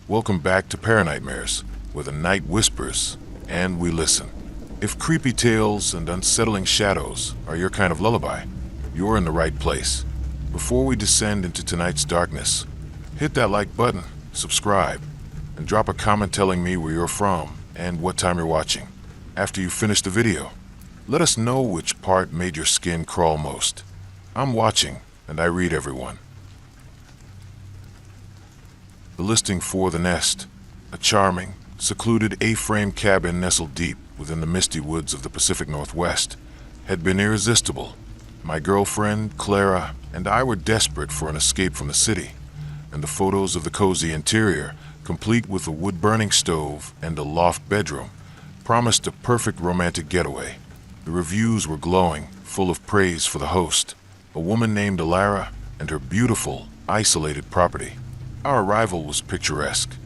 Welcome back to Paranightmares, where the night whispers and we listen. If creepy tales and unsettling shadows are your kind of lullaby, you're in the right place. Before we descend into tonight's darkness, hit that like button, subscribe, and drop a comment telling me where you're from and what time you're watching. After you finish the video, let us know which part made your skin crawl most. I'm watching, and I read everyone. The listing for The Nest, a charming, secluded A-frame cabin nestled deep within the misty woods of the Pacific Northwest, had been irresistible. My girlfriend, Clara, and I were desperate for an escape from the city, and the photos of the cozy interior, complete with a wood-burning stove and a loft bedroom, promised a perfect romantic getaway. The reviews were glowing, full of praise for the host, a woman named Alara, and her beautiful, isolated property. Our arrival was picturesque.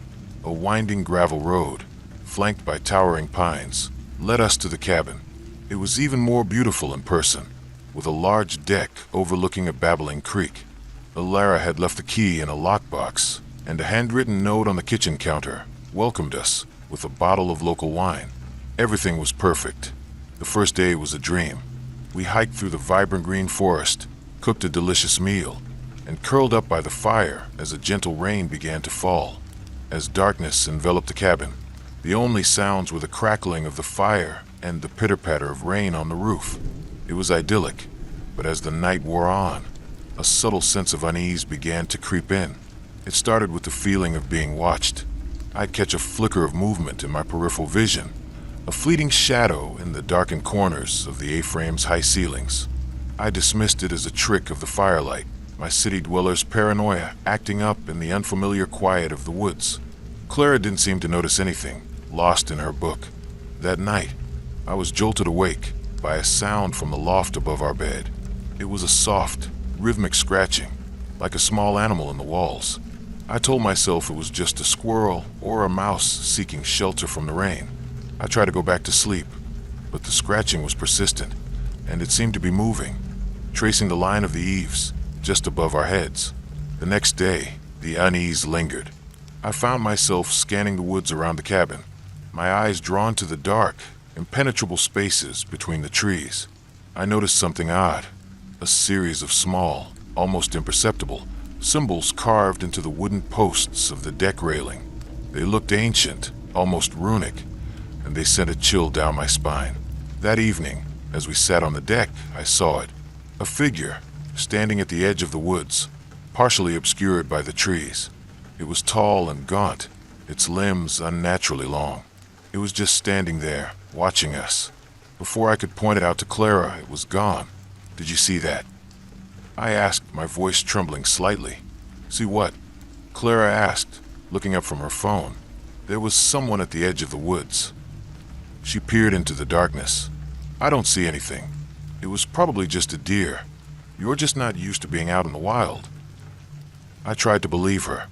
A winding gravel road, flanked by towering pines, led us to the cabin. It was even more beautiful in person, with a large deck overlooking a babbling creek. Alara had left the key in a lockbox, and a handwritten note on the kitchen counter welcomed us with a bottle of local wine. Everything was perfect. The first day was a dream. We hiked through the vibrant green forest, cooked a delicious meal, and curled up by the fire as a gentle rain began to fall. As darkness enveloped the cabin, the only sounds were the crackling of the fire and the pitter-patter of rain on the roof. It was idyllic, but as the night wore on, a subtle sense of unease began to creep in. It started with the feeling of being watched. I'd catch a flicker of movement in my peripheral vision, a fleeting shadow in the darkened corners of the A-frame's high ceilings. I dismissed it as a trick of the firelight, my city dwellers' paranoia acting up in the unfamiliar quiet of the woods. Clara didn't seem to notice anything, lost in her book. That night, I was jolted awake by a sound from the loft above our bed. It was a soft, rhythmic scratching, like a small animal in the walls. I told myself it was just a squirrel or a mouse seeking shelter from the rain. I tried to go back to sleep, but the scratching was persistent, and it seemed to be moving, tracing the line of the eaves just above our heads. The next day, the unease lingered. I found myself scanning the woods around the cabin, my eyes drawn to the dark, impenetrable spaces between the trees. I noticed something odd, a series of small, almost imperceptible, symbols carved into the wooden posts of the deck railing. They looked ancient, almost runic, and they sent a chill down my spine. That evening, as we sat on the deck, I saw it, a figure, standing at the edge of the woods, partially obscured by the trees. It was tall and gaunt, its limbs unnaturally long. It was just standing there, watching us. Before I could point it out to Clara, it was gone. "Did you see that?" I asked, my voice trembling slightly. "See what?" Clara asked, looking up from her phone. There was someone at the edge of the woods. She peered into the darkness. "I don't see anything. It was probably just a deer. You're just not used to being out in the wild." I tried to believe her,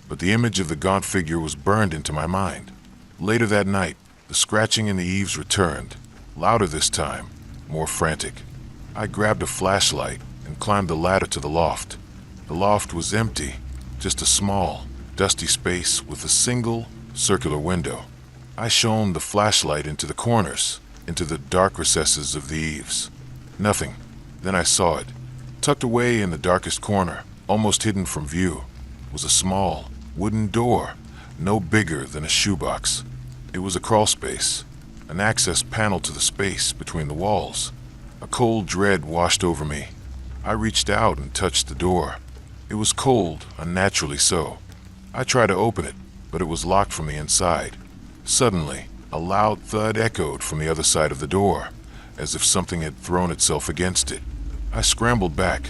but the image of the gaunt figure was burned into my mind. Later that night, the scratching in the eaves returned, louder this time, more frantic. I grabbed a flashlight and climbed the ladder to the loft. The loft was empty, just a small, dusty space with a single, circular window. I shone the flashlight into the corners, into the dark recesses of the eaves. Nothing. Then I saw it. Tucked away in the darkest corner, almost hidden from view, was a small, wooden door, no bigger than a shoebox. It was a crawl space, an access panel to the space between the walls. A cold dread washed over me. I reached out and touched the door. It was cold, unnaturally so. I tried to open it, but it was locked from the inside. Suddenly, a loud thud echoed from the other side of the door, as if something had thrown itself against it. I scrambled back,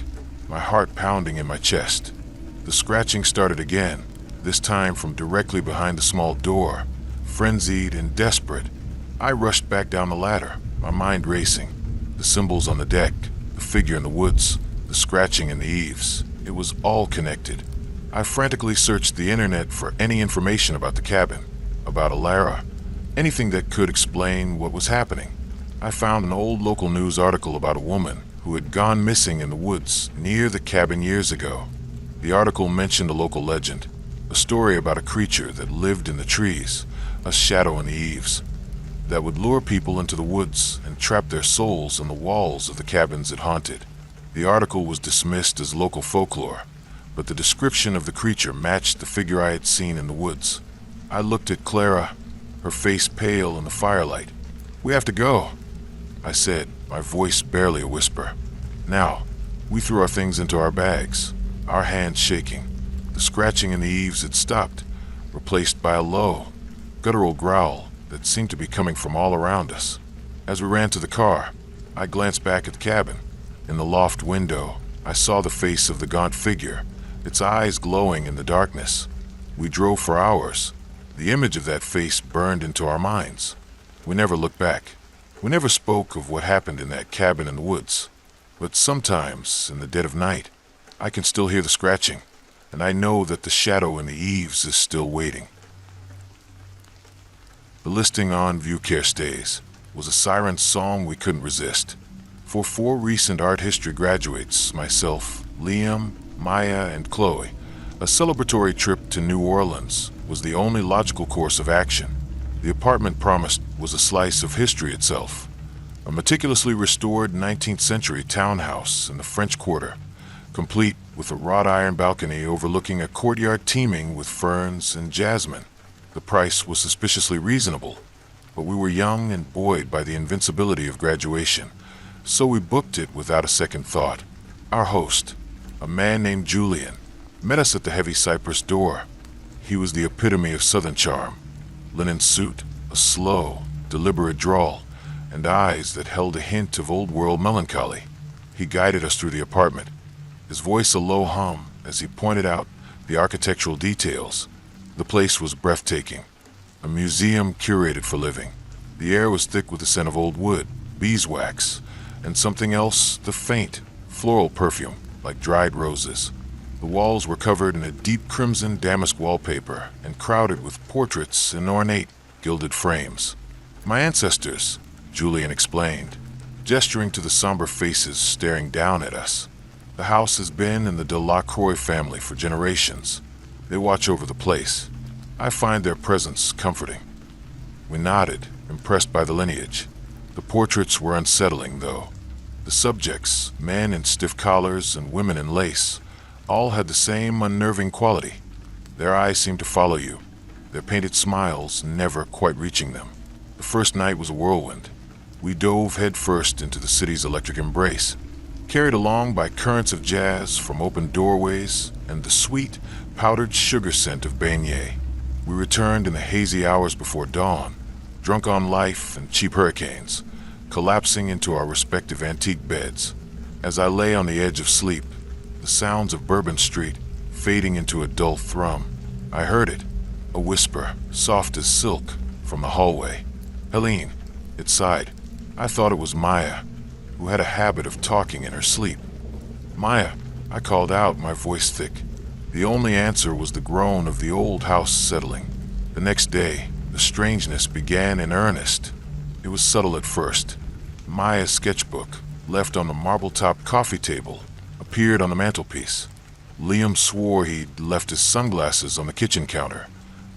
my heart pounding in my chest. The scratching started again, this time from directly behind the small door. Frenzied and desperate, I rushed back down the ladder, my mind racing. The symbols on the deck, the figure in the woods, the scratching in the eaves. It was all connected. I frantically searched the internet for any information about the cabin, about Alara, anything that could explain what was happening. I found an old local news article about a woman who had gone missing in the woods near the cabin years ago. The article mentioned a local legend, A story about a creature that lived in the trees, a shadow in the eaves, that would lure people into the woods and trap their souls on the walls of the cabins it haunted. The article was dismissed as local folklore, but the description of the creature matched the figure I had seen in the woods. I looked at Clara, her face pale in the firelight. "We have to go," I said, my voice barely a whisper. Now, we threw our things into our bags, our hands shaking. The scratching in the eaves had stopped, replaced by a low, guttural growl that seemed to be coming from all around us. As we ran to the car, I glanced back at the cabin. In the loft window, I saw the face of the gaunt figure, its eyes glowing in the darkness. We drove for hours. The image of that face burned into our minds. We never looked back. We never spoke of what happened in that cabin in the woods. But sometimes, in the dead of night, I can still hear the scratching, and I know that the shadow in the eaves is still waiting. The listing on View Care Stays was a siren song we couldn't resist. For 4 recent art history graduates, myself, Liam, Maya, and Chloe, a celebratory trip to New Orleans was the only logical course of action. The apartment promised was a slice of history itself, a meticulously restored 19th century townhouse in the French Quarter, complete with a wrought iron balcony overlooking a courtyard teeming with ferns and jasmine. The price was suspiciously reasonable, but we were young and buoyed by the invincibility of graduation, so we booked it without a second thought. Our host, a man named Julian, met us at the heavy cypress door. He was the epitome of Southern charm. Linen suit, a slow, deliberate drawl, and eyes that held a hint of old-world melancholy. He guided us through the apartment, his voice a low hum as he pointed out the architectural details. The place was breathtaking, a museum curated for living. The air was thick with the scent of old wood, beeswax, and something else, the faint, floral perfume, like dried roses. The walls were covered in a deep crimson damask wallpaper and crowded with portraits in ornate, gilded frames. "My ancestors," Julian explained, gesturing to the somber faces staring down at us. "The house has been in the Delacroix family for generations. They watch over the place. I find their presence comforting." We nodded, impressed by the lineage. The portraits were unsettling, though. The subjects, men in stiff collars and women in lace, all had the same unnerving quality. Their eyes seemed to follow you, their painted smiles never quite reaching them. The first night was a whirlwind. We dove headfirst into the city's electric embrace, carried along by currents of jazz from open doorways and the sweet, powdered sugar scent of beignet. We returned in the hazy hours before dawn, drunk on life and cheap hurricanes, collapsing into our respective antique beds. As I lay on the edge of sleep, the sounds of Bourbon Street fading into a dull thrum, I heard it, a whisper, soft as silk, from the hallway. "Helene," it sighed. I thought it was Maya, who had a habit of talking in her sleep. "Maya," I called out, my voice thick. The only answer was the groan of the old house settling. The next day, the strangeness began in earnest. It was subtle at first. Maya's sketchbook, left on the marble-topped coffee table, appeared on the mantelpiece. Liam swore he'd left his sunglasses on the kitchen counter,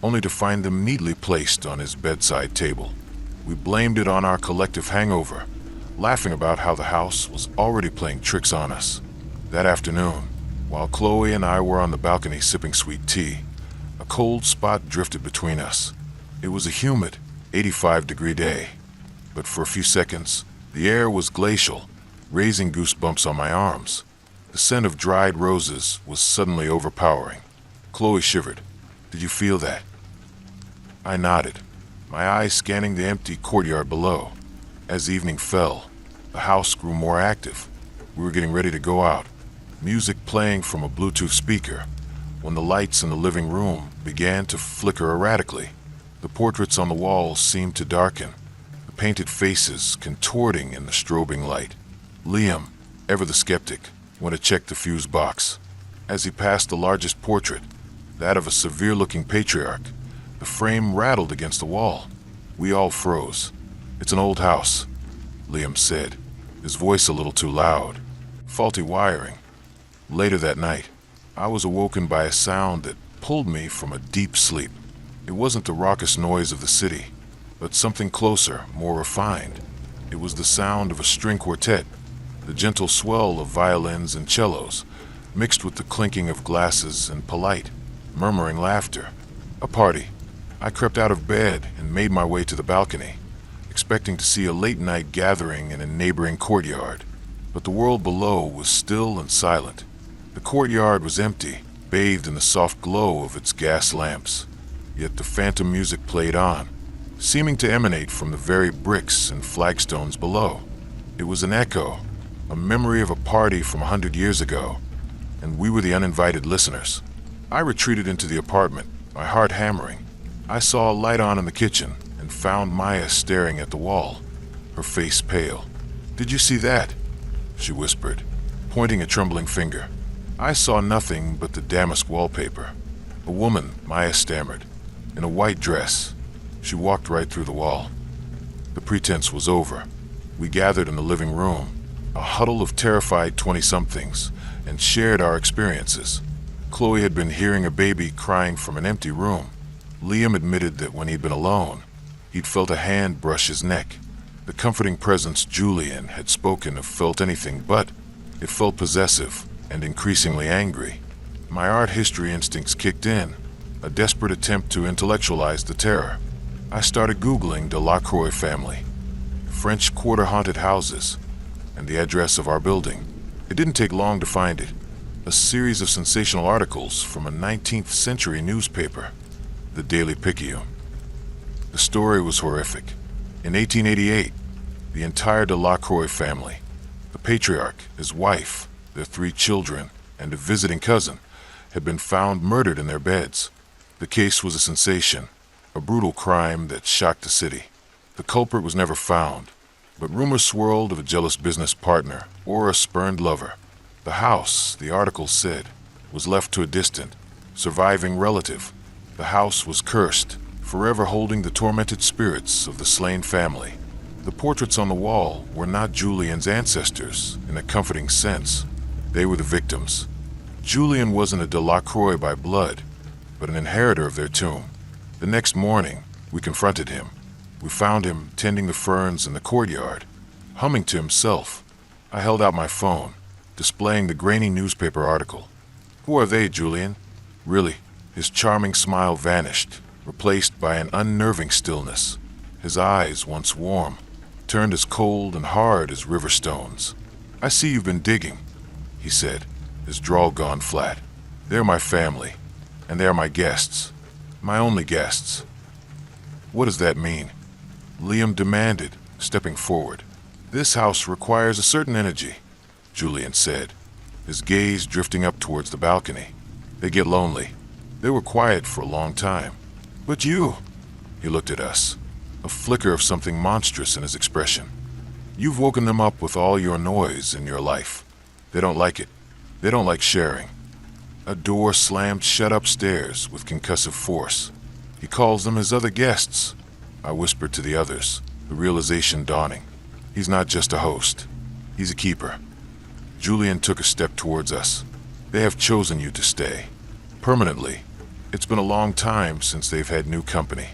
only to find them neatly placed on his bedside table. We blamed it on our collective hangover, laughing about how the house was already playing tricks on us. That afternoon, while Chloe and I were on the balcony sipping sweet tea, a cold spot drifted between us. It was a humid, 85-degree day, but for a few seconds, the air was glacial, raising goosebumps on my arms. The scent of dried roses was suddenly overpowering. Chloe shivered. "Did you feel that?" I nodded, my eyes scanning the empty courtyard below. As evening fell, the house grew more active. We were getting ready to go out, music playing from a Bluetooth speaker, when the lights in the living room began to flicker erratically. The portraits on the walls seemed to darken, the painted faces contorting in the strobing light. Liam, ever the skeptic, went to check the fuse box. As he passed the largest portrait, that of a severe-looking patriarch, the frame rattled against the wall. We all froze. "It's an old house," Liam said, his voice a little too loud. "Faulty wiring." Later that night, I was awoken by a sound that pulled me from a deep sleep. It wasn't the raucous noise of the city, but something closer, more refined. It was the sound of a string quartet, the gentle swell of violins and cellos, mixed with the clinking of glasses and polite, murmuring laughter. A party. I crept out of bed and made my way to the balcony, expecting to see a late-night gathering in a neighboring courtyard. But the world below was still and silent. The courtyard was empty, bathed in the soft glow of its gas lamps. Yet the phantom music played on, seeming to emanate from the very bricks and flagstones below. It was an echo, a memory of a party from 100 years ago, and we were the uninvited listeners. I retreated into the apartment, my heart hammering. I saw a light on in the kitchen and found Maya staring at the wall, her face pale. "Did you see that?" she whispered, pointing a trembling finger. I saw nothing but the damask wallpaper. A woman, Maya stammered, in a white dress. She walked right through the wall. The pretense was over. We gathered in the living room, a huddle of terrified 20-somethings, and shared our experiences. Chloe had been hearing a baby crying from an empty room. Liam admitted that when he'd been alone, he'd felt a hand brush his neck. The comforting presence Julian had spoken of felt anything but. It felt possessive and increasingly angry. My art history instincts kicked in, a desperate attempt to intellectualize the terror. I started Googling Delacroix family, French quarter-haunted houses, and the address of our building. It didn't take long to find it. A series of sensational articles from a 19th century newspaper, the Daily Picayune. The story was horrific. In 1888, the entire Delacroix family, the patriarch, his wife, their 3 children, and a visiting cousin, had been found murdered in their beds. The case was a sensation, a brutal crime that shocked the city. The culprit was never found, but rumors swirled of a jealous business partner or a spurned lover. The house, the article said, was left to a distant, surviving relative. The house was cursed, forever holding the tormented spirits of the slain family. The portraits on the wall were not Julian's ancestors in a comforting sense. They were the victims. Julian wasn't a Delacroix by blood, but an inheritor of their tomb. The next morning, we confronted him. We found him tending the ferns in the courtyard, humming to himself. I held out my phone, displaying the grainy newspaper article. "Who are they, Julian?" Really, his charming smile vanished, replaced by an unnerving stillness. His eyes, once warm, turned as cold and hard as river stones. "I see you've been digging," he said, his drawl gone flat. "They're my family, and they're my guests. My only guests." "What does that mean?" Liam demanded, stepping forward. "This house requires a certain energy," Julian said, his gaze drifting up towards the balcony. "They get lonely. They were quiet for a long time. But you," he looked at us, a flicker of something monstrous in his expression. "You've woken them up with all your noise in your life. They don't like it. They don't like sharing." A door slammed shut upstairs with concussive force. "He calls them his other guests," I whispered to the others, the realization dawning. "He's not just a host. He's a keeper." Julian took a step towards us. "They have chosen you to stay. Permanently. It's been a long time since they've had new company."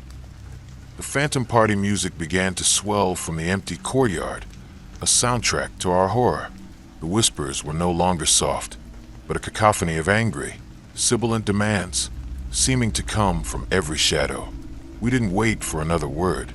The phantom party music began to swell from the empty courtyard, a soundtrack to our horror. The whispers were no longer soft, but a cacophony of angry, sibilant demands, seeming to come from every shadow. We didn't wait for another word.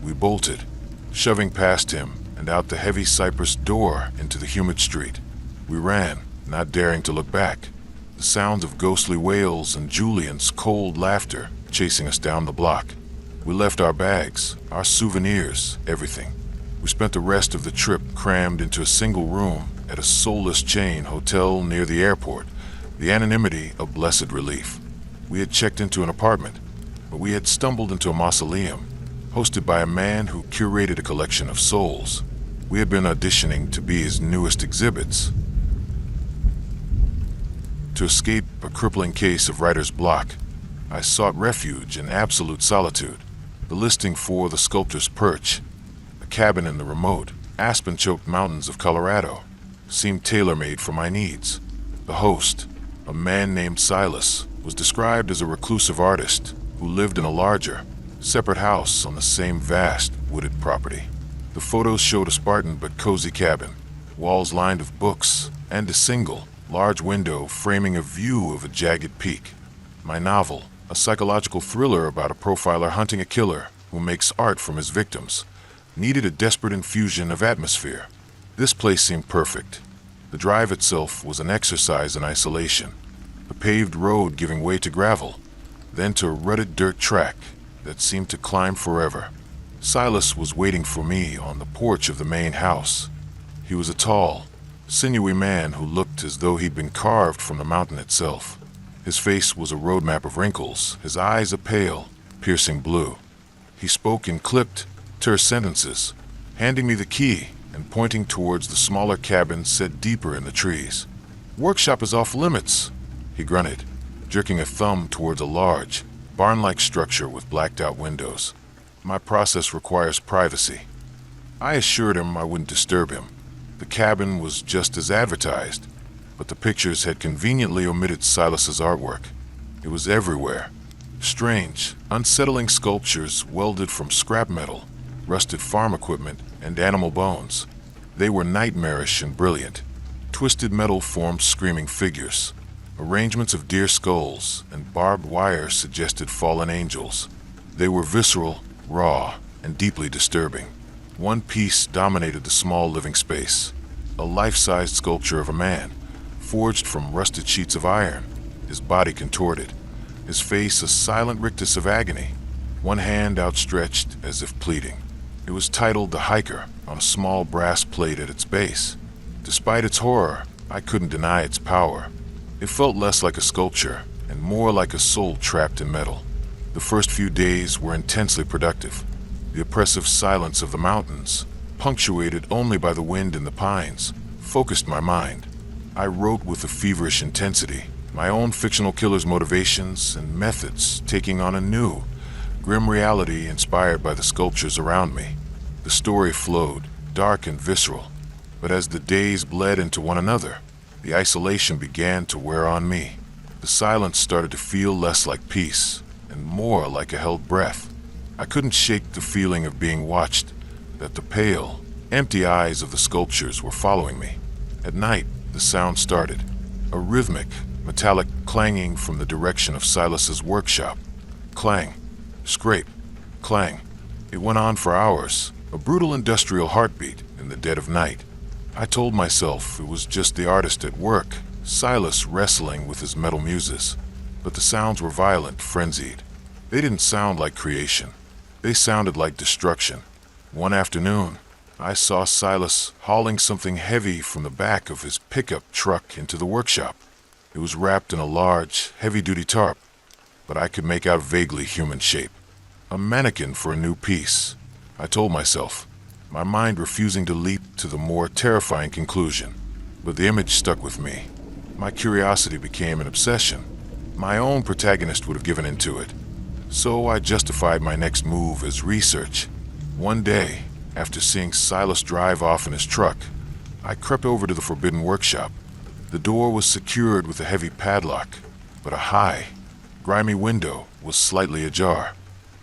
We bolted, shoving past him and out the heavy cypress door into the humid street. We ran, not daring to look back, the sounds of ghostly wails and Julian's cold laughter chasing us down the block. We left our bags, our souvenirs, everything. We spent the rest of the trip crammed into a single room at a soulless chain hotel near the airport, the anonymity a blessed relief. We had checked into an apartment, but we had stumbled into a mausoleum, hosted by a man who curated a collection of souls. We had been auditioning to be his newest exhibits. To escape a crippling case of writer's block, I sought refuge in absolute solitude. The listing for the Sculptor's Perch, a cabin in the remote, aspen-choked mountains of Colorado, seemed tailor-made for my needs. The host, a man named Silas, was described as a reclusive artist who lived in a larger, separate house on the same vast, wooded property. The photos showed a Spartan but cozy cabin, walls lined with books, and a single, large window framing a view of a jagged peak. My novel, a psychological thriller about a profiler hunting a killer who makes art from his victims, needed a desperate infusion of atmosphere. This place seemed perfect. The drive itself was an exercise in isolation, a paved road giving way to gravel, then to a rutted dirt track that seemed to climb forever. Silas was waiting for me on the porch of the main house. He was a tall, sinewy man who looked as though he'd been carved from the mountain itself. His face was a roadmap of wrinkles, his eyes a pale, piercing blue. He spoke in clipped, terse sentences, handing me the key and pointing towards the smaller cabin set deeper in the trees. "Workshop is off limits," he grunted, jerking a thumb towards a large, barn-like structure with blacked-out windows. "My process requires privacy." I assured him I wouldn't disturb him. The cabin was just as advertised, but the pictures had conveniently omitted Silas's artwork. It was everywhere. Strange, unsettling sculptures welded from scrap metal, rusted farm equipment, and animal bones. They were nightmarish and brilliant. Twisted metal formed screaming figures. Arrangements of deer skulls and barbed wire suggested fallen angels. They were visceral, raw, and deeply disturbing. One piece dominated the small living space, a life-sized sculpture of a man, forged from rusted sheets of iron, his body contorted, his face a silent rictus of agony, one hand outstretched as if pleading. It was titled The Hiker on a small brass plate at its base. Despite its horror, I couldn't deny its power. It felt less like a sculpture and more like a soul trapped in metal. The first few days were intensely productive. The oppressive silence of the mountains, punctuated only by the wind in the pines, focused my mind. I wrote with a feverish intensity, my own fictional killer's motivations and methods taking on a new, grim reality inspired by the sculptures around me. The story flowed, dark and visceral, but as the days bled into one another, the isolation began to wear on me. The silence started to feel less like peace and more like a held breath. I couldn't shake the feeling of being watched, that the pale, empty eyes of the sculptures were following me. At night, the sound started, a rhythmic, metallic clanging from the direction of Silas's workshop. Clang, scrape, clang. It went on for hours, a brutal industrial heartbeat in the dead of night. I told myself it was just the artist at work, Silas wrestling with his metal muses. But the sounds were violent, frenzied. They didn't sound like creation. They sounded like destruction. One afternoon, I saw Silas hauling something heavy from the back of his pickup truck into the workshop. It was wrapped in a large, heavy-duty tarp, but I could make out vaguely human shape. A mannequin for a new piece, I told myself, my mind refusing to leap to the more terrifying conclusion. But the image stuck with me. My curiosity became an obsession. My own protagonist would have given into it. So I justified my next move as research. One day, after seeing Silas drive off in his truck, I crept over to the forbidden workshop. The door was secured with a heavy padlock, but a high, grimy window was slightly ajar.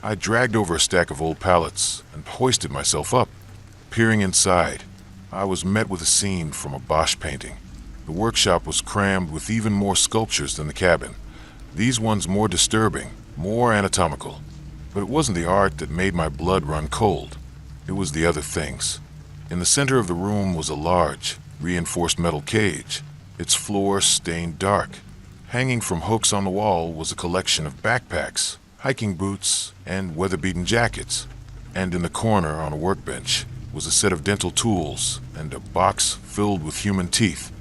I dragged over a stack of old pallets and hoisted myself up. Peering inside, I was met with a scene from a Bosch painting. The workshop was crammed with even more sculptures than the cabin. These ones more disturbing, more anatomical. But it wasn't the art that made my blood run cold. It was the other things. In the center of the room was a large, reinforced metal cage, its floor stained dark. Hanging from hooks on the wall was a collection of backpacks, hiking boots, and weather-beaten jackets. And in the corner on a workbench was a set of dental tools and a box filled with human teeth,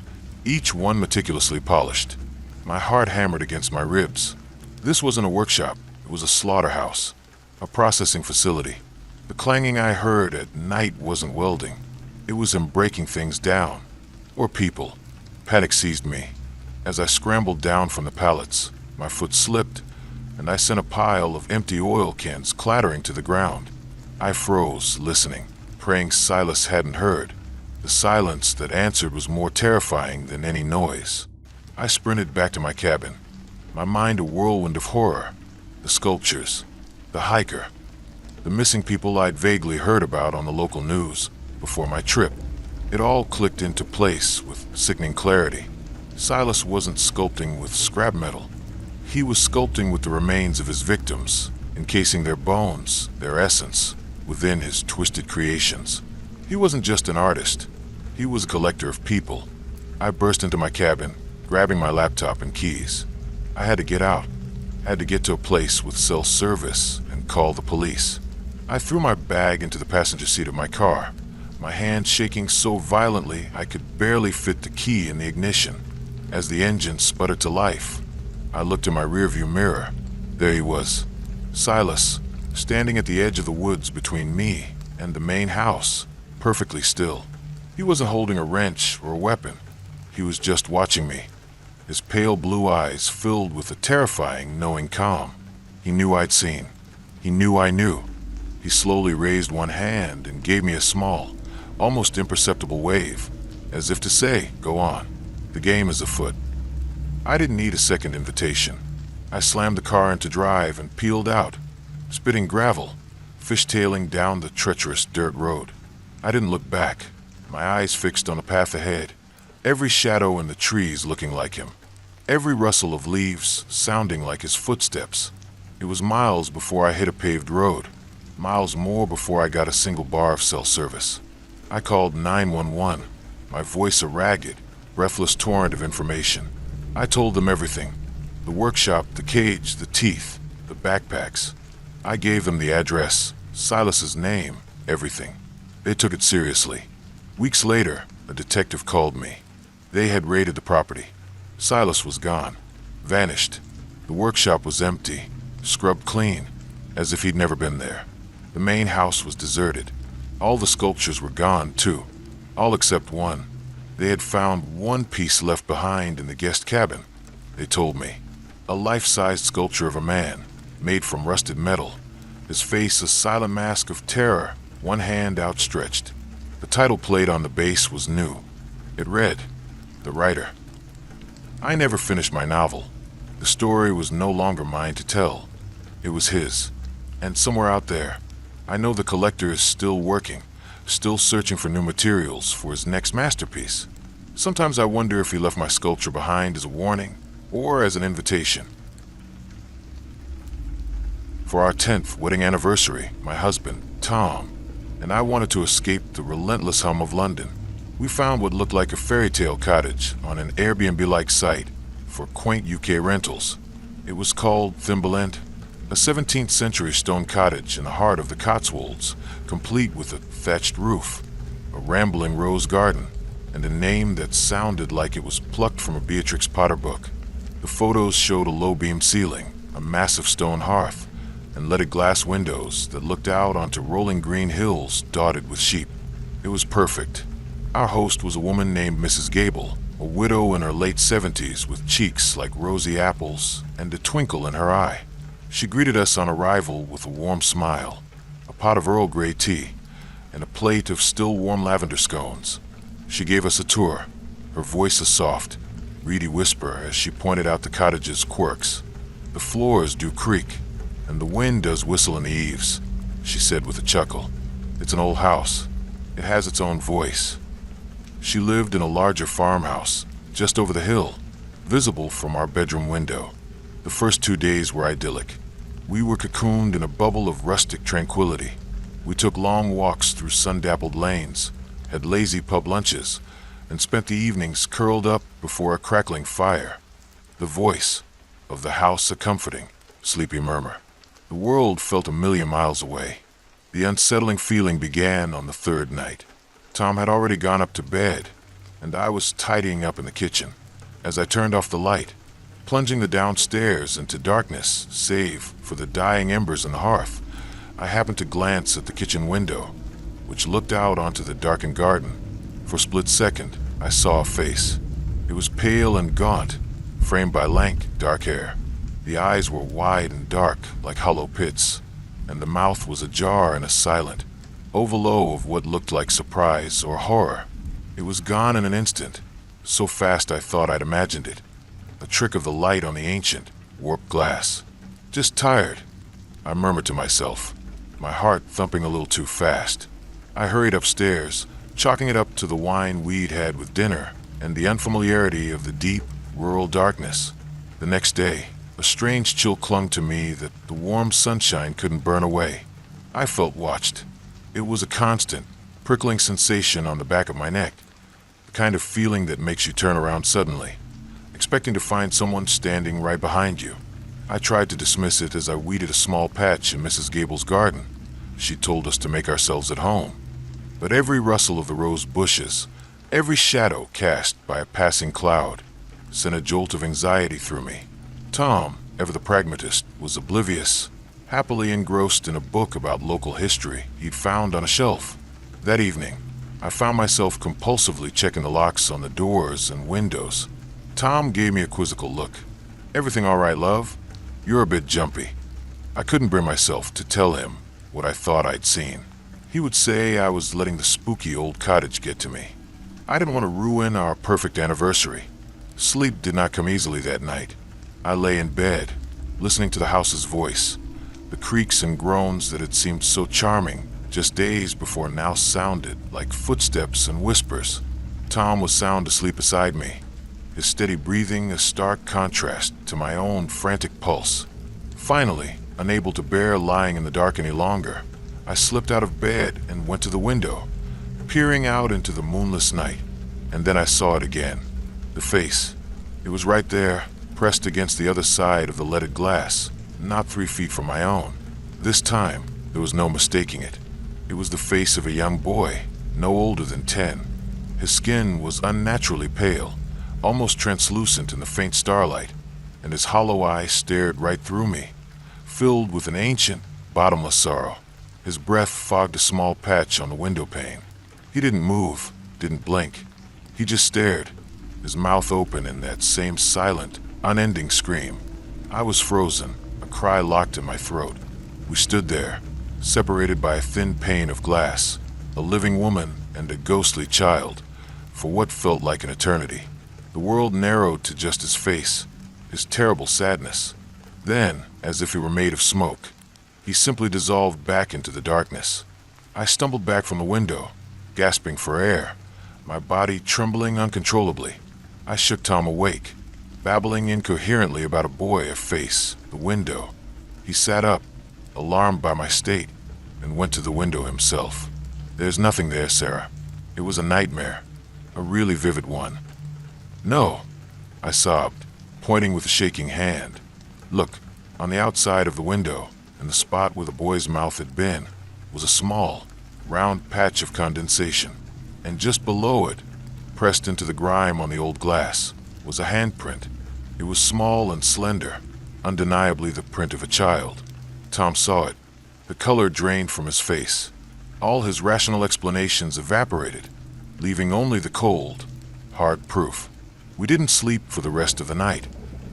each one meticulously polished. My heart hammered against my ribs. This wasn't a workshop, it was a slaughterhouse, a processing facility. The clanging I heard at night wasn't welding, it was him breaking things down. Or people. Panic seized me. As I scrambled down from the pallets, my foot slipped, and I sent a pile of empty oil cans clattering to the ground. I froze, listening, praying Silas hadn't heard. The silence that answered was more terrifying than any noise. I sprinted back to my cabin. my mind a whirlwind of horror. The sculptures, the hiker, the missing people I'd vaguely heard about on the local news before my trip. It all clicked into place with sickening clarity. Silas wasn't sculpting with scrap metal. He was sculpting with the remains of his victims, encasing their bones, their essence, within his twisted creations. He wasn't just an artist. He was a collector of people. I burst into my cabin, grabbing my laptop and keys. I had to get out. I had to get to a place with cell service and call the police. I threw my bag into the passenger seat of my car, my hand shaking so violently I could barely fit the key in the ignition. As the engine sputtered to life, I looked in my rearview mirror. There he was, Silas, standing at the edge of the woods between me and the main house, perfectly still. He wasn't holding a wrench or a weapon. He was just watching me, his pale blue eyes filled with a terrifying, knowing calm. He knew I'd seen. He knew I knew. He slowly raised one hand and gave me a small, almost imperceptible wave, as if to say, "Go on. The game is afoot." I didn't need a second invitation. I slammed the car into drive and peeled out, spitting gravel, fishtailing down the treacherous dirt road. I didn't look back, my eyes fixed on the path ahead, every shadow in the trees looking like him, every rustle of leaves sounding like his footsteps. It was miles before I hit a paved road, miles more before I got a single bar of cell service. I called 911, my voice a ragged, breathless torrent of information. I told them everything. The workshop, the cage, the teeth, the backpacks. I gave them the address, Silas's name, everything. They took it seriously. Weeks later, a detective called me. They had raided the property. Silas was gone, vanished. The workshop was empty, scrubbed clean, as if he'd never been there. The main house was deserted. All the sculptures were gone, too. All except one. They had found one piece left behind in the guest cabin, they told me. A life-sized sculpture of a man, made from rusted metal, his face a silent mask of terror, one hand outstretched. The title plate on the base was new. It read, "The Writer." I never finished my novel. The story was no longer mine to tell. It was his. And somewhere out there, I know the collector is still working, still searching for new materials for his next masterpiece. Sometimes I wonder if he left my sculpture behind as a warning or as an invitation. For our 10th wedding anniversary, my husband, Tom, and I wanted to escape the relentless hum of London. We found what looked like a fairy tale cottage on an Airbnb-like site for quaint UK rentals. It was called Thimbaland, a 17th century stone cottage in the heart of the Cotswolds, complete with a thatched roof, a rambling rose garden, and a name that sounded like it was plucked from a Beatrix Potter book. The photos showed a low-beam ceiling, a massive stone hearth, and leaded glass windows that looked out onto rolling green hills dotted with sheep. It was perfect. Our host was a woman named Mrs. Gable, a widow in her late 70s with cheeks like rosy apples and a twinkle in her eye. She greeted us on arrival with a warm smile, a pot of Earl Grey tea, and a plate of still warm lavender scones. She gave us a tour, her voice a soft, reedy whisper as she pointed out the cottage's quirks. "The floors do creak, and the wind does whistle in the eaves," she said with a chuckle. "It's an old house. It has its own voice." She lived in a larger farmhouse, just over the hill, visible from our bedroom window. The first 2 days were idyllic. We were cocooned in a bubble of rustic tranquility. We took long walks through sun-dappled lanes, had lazy pub lunches, and spent the evenings curled up before a crackling fire. The voice of the house a comforting, sleepy murmur. The world felt a million miles away. The unsettling feeling began on the 3rd night. Tom had already gone up to bed, and I was tidying up in the kitchen. As I turned off the light, plunging the downstairs into darkness, save for the dying embers in the hearth, I happened to glance at the kitchen window, which looked out onto the darkened garden. For a split second, I saw a face. It was pale and gaunt, framed by lank, dark hair. The eyes were wide and dark, like hollow pits, and the mouth was ajar in a silent oval O of what looked like surprise or horror. It was gone in an instant, so fast I thought I'd imagined it. A trick of the light on the ancient, warped glass. Just tired, I murmured to myself, my heart thumping a little too fast. I hurried upstairs, chalking it up to the wine we'd had with dinner and the unfamiliarity of the deep, rural darkness. The next day, a strange chill clung to me that the warm sunshine couldn't burn away. I felt watched. It was a constant, prickling sensation on the back of my neck, the kind of feeling that makes you turn around suddenly, expecting to find someone standing right behind you. I tried to dismiss it as I weeded a small patch in Mrs. Gable's garden. She told us to make ourselves at home. But every rustle of the rose bushes, every shadow cast by a passing cloud, sent a jolt of anxiety through me. Tom, ever the pragmatist, was oblivious, happily engrossed in a book about local history he'd found on a shelf. That evening, I found myself compulsively checking the locks on the doors and windows. Tom gave me a quizzical look. "Everything all right, love? You're a bit jumpy." I couldn't bring myself to tell him what I thought I'd seen. He would say I was letting the spooky old cottage get to me. I didn't want to ruin our perfect anniversary. Sleep did not come easily that night. I lay in bed, listening to the house's voice, the creaks and groans that had seemed so charming just days before now sounded like footsteps and whispers. Tom was sound asleep beside me, his steady breathing a stark contrast to my own frantic pulse. Finally, unable to bear lying in the dark any longer, I slipped out of bed and went to the window, peering out into the moonless night. And then I saw it again. The face. It was right there, pressed against the other side of the leaded glass, not 3 feet from my own. This time, there was no mistaking it. It was the face of a young boy, no older than 10. His skin was unnaturally pale, almost translucent in the faint starlight, and his hollow eye stared right through me, filled with an ancient, bottomless sorrow. His breath fogged a small patch on the window pane. He didn't move, didn't blink. He just stared, his mouth open in that same silent, unending scream. I was frozen, a cry locked in my throat. We stood there, separated by a thin pane of glass, a living woman and a ghostly child, for what felt like an eternity. The world narrowed to just his face, his terrible sadness. Then, as if he were made of smoke, he simply dissolved back into the darkness. I stumbled back from the window, gasping for air, my body trembling uncontrollably. I shook Tom awake, babbling incoherently about a boy, a face, the window. He sat up, alarmed by my state, and went to the window himself. "There's nothing there, Sarah. It was a nightmare, a really vivid one." "No," I sobbed, pointing with a shaking hand. "Look, on the outside of the window, in the spot where the boy's mouth had been, was a small, round patch of condensation. And just below it, pressed into the grime on the old glass, was a handprint. It was small and slender, undeniably the print of a child." Tom saw it. The color drained from his face. All his rational explanations evaporated, leaving only the cold, hard proof. We didn't sleep for the rest of the night,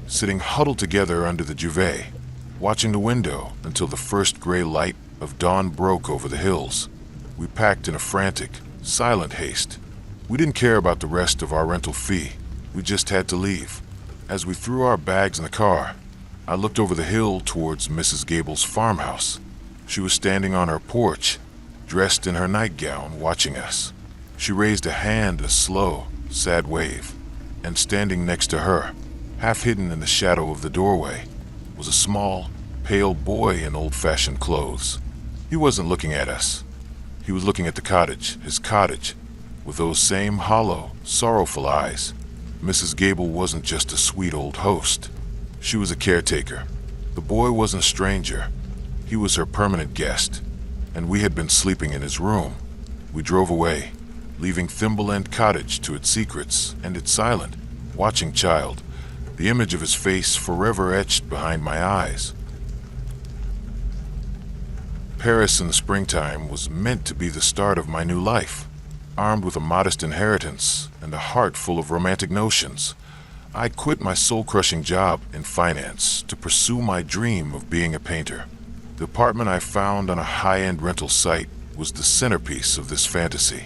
sitting huddled together under the duvet, watching the window until the first gray light of dawn broke over the hills. We packed in a frantic, silent haste. We didn't care about the rest of our rental fee. We just had to leave. As we threw our bags in the car, I looked over the hill towards Mrs. Gable's farmhouse. She was standing on her porch, dressed in her nightgown, watching us. She raised a hand a slow, sad wave, and standing next to her, half hidden in the shadow of the doorway, was a small, pale boy in old-fashioned clothes. He wasn't looking at us. He was looking at the cottage, his cottage, with those same hollow, sorrowful eyes. Mrs. Gable wasn't just a sweet old host. She was a caretaker. The boy wasn't a stranger. He was her permanent guest, and we had been sleeping in his room. We drove away, leaving Thimbleend Cottage to its secrets and its silent, watching child, the image of his face forever etched behind my eyes. Paris in the springtime was meant to be the start of my new life. Armed with a modest inheritance and a heart full of romantic notions, I quit my soul-crushing job in finance to pursue my dream of being a painter. The apartment I found on a high-end rental site was the centerpiece of this fantasy.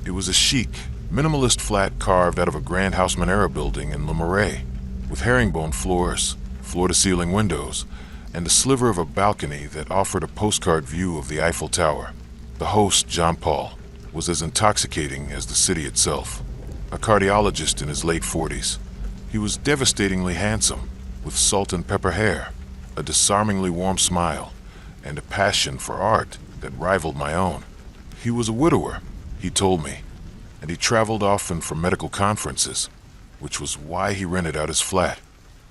It was a chic, minimalist flat carved out of a Grand House Monera building in Le Marais, with herringbone floors, floor-to-ceiling windows, and a sliver of a balcony that offered a postcard view of the Eiffel Tower. The host, Jean-Paul, was as intoxicating as the city itself. A cardiologist in his late 40s, he was devastatingly handsome, with salt and pepper hair, a disarmingly warm smile, and a passion for art that rivaled my own. He was a widower, he told me, and he traveled often for medical conferences, which was why he rented out his flat.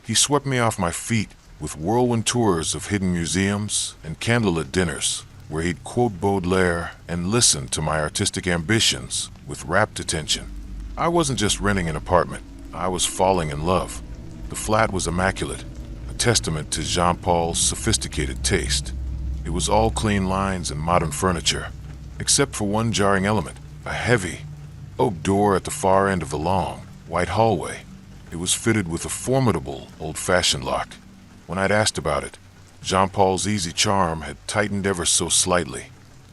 He swept me off my feet with whirlwind tours of hidden museums and candlelit dinners, where he'd quote Baudelaire and listen to my artistic ambitions with rapt attention. I wasn't just renting an apartment, I was falling in love. The flat was immaculate, a testament to Jean-Paul's sophisticated taste. It was all clean lines and modern furniture, except for one jarring element, a heavy oak door at the far end of the long, white hallway. It was fitted with a formidable, old-fashioned lock. When I'd asked about it, Jean-Paul's easy charm had tightened ever so slightly.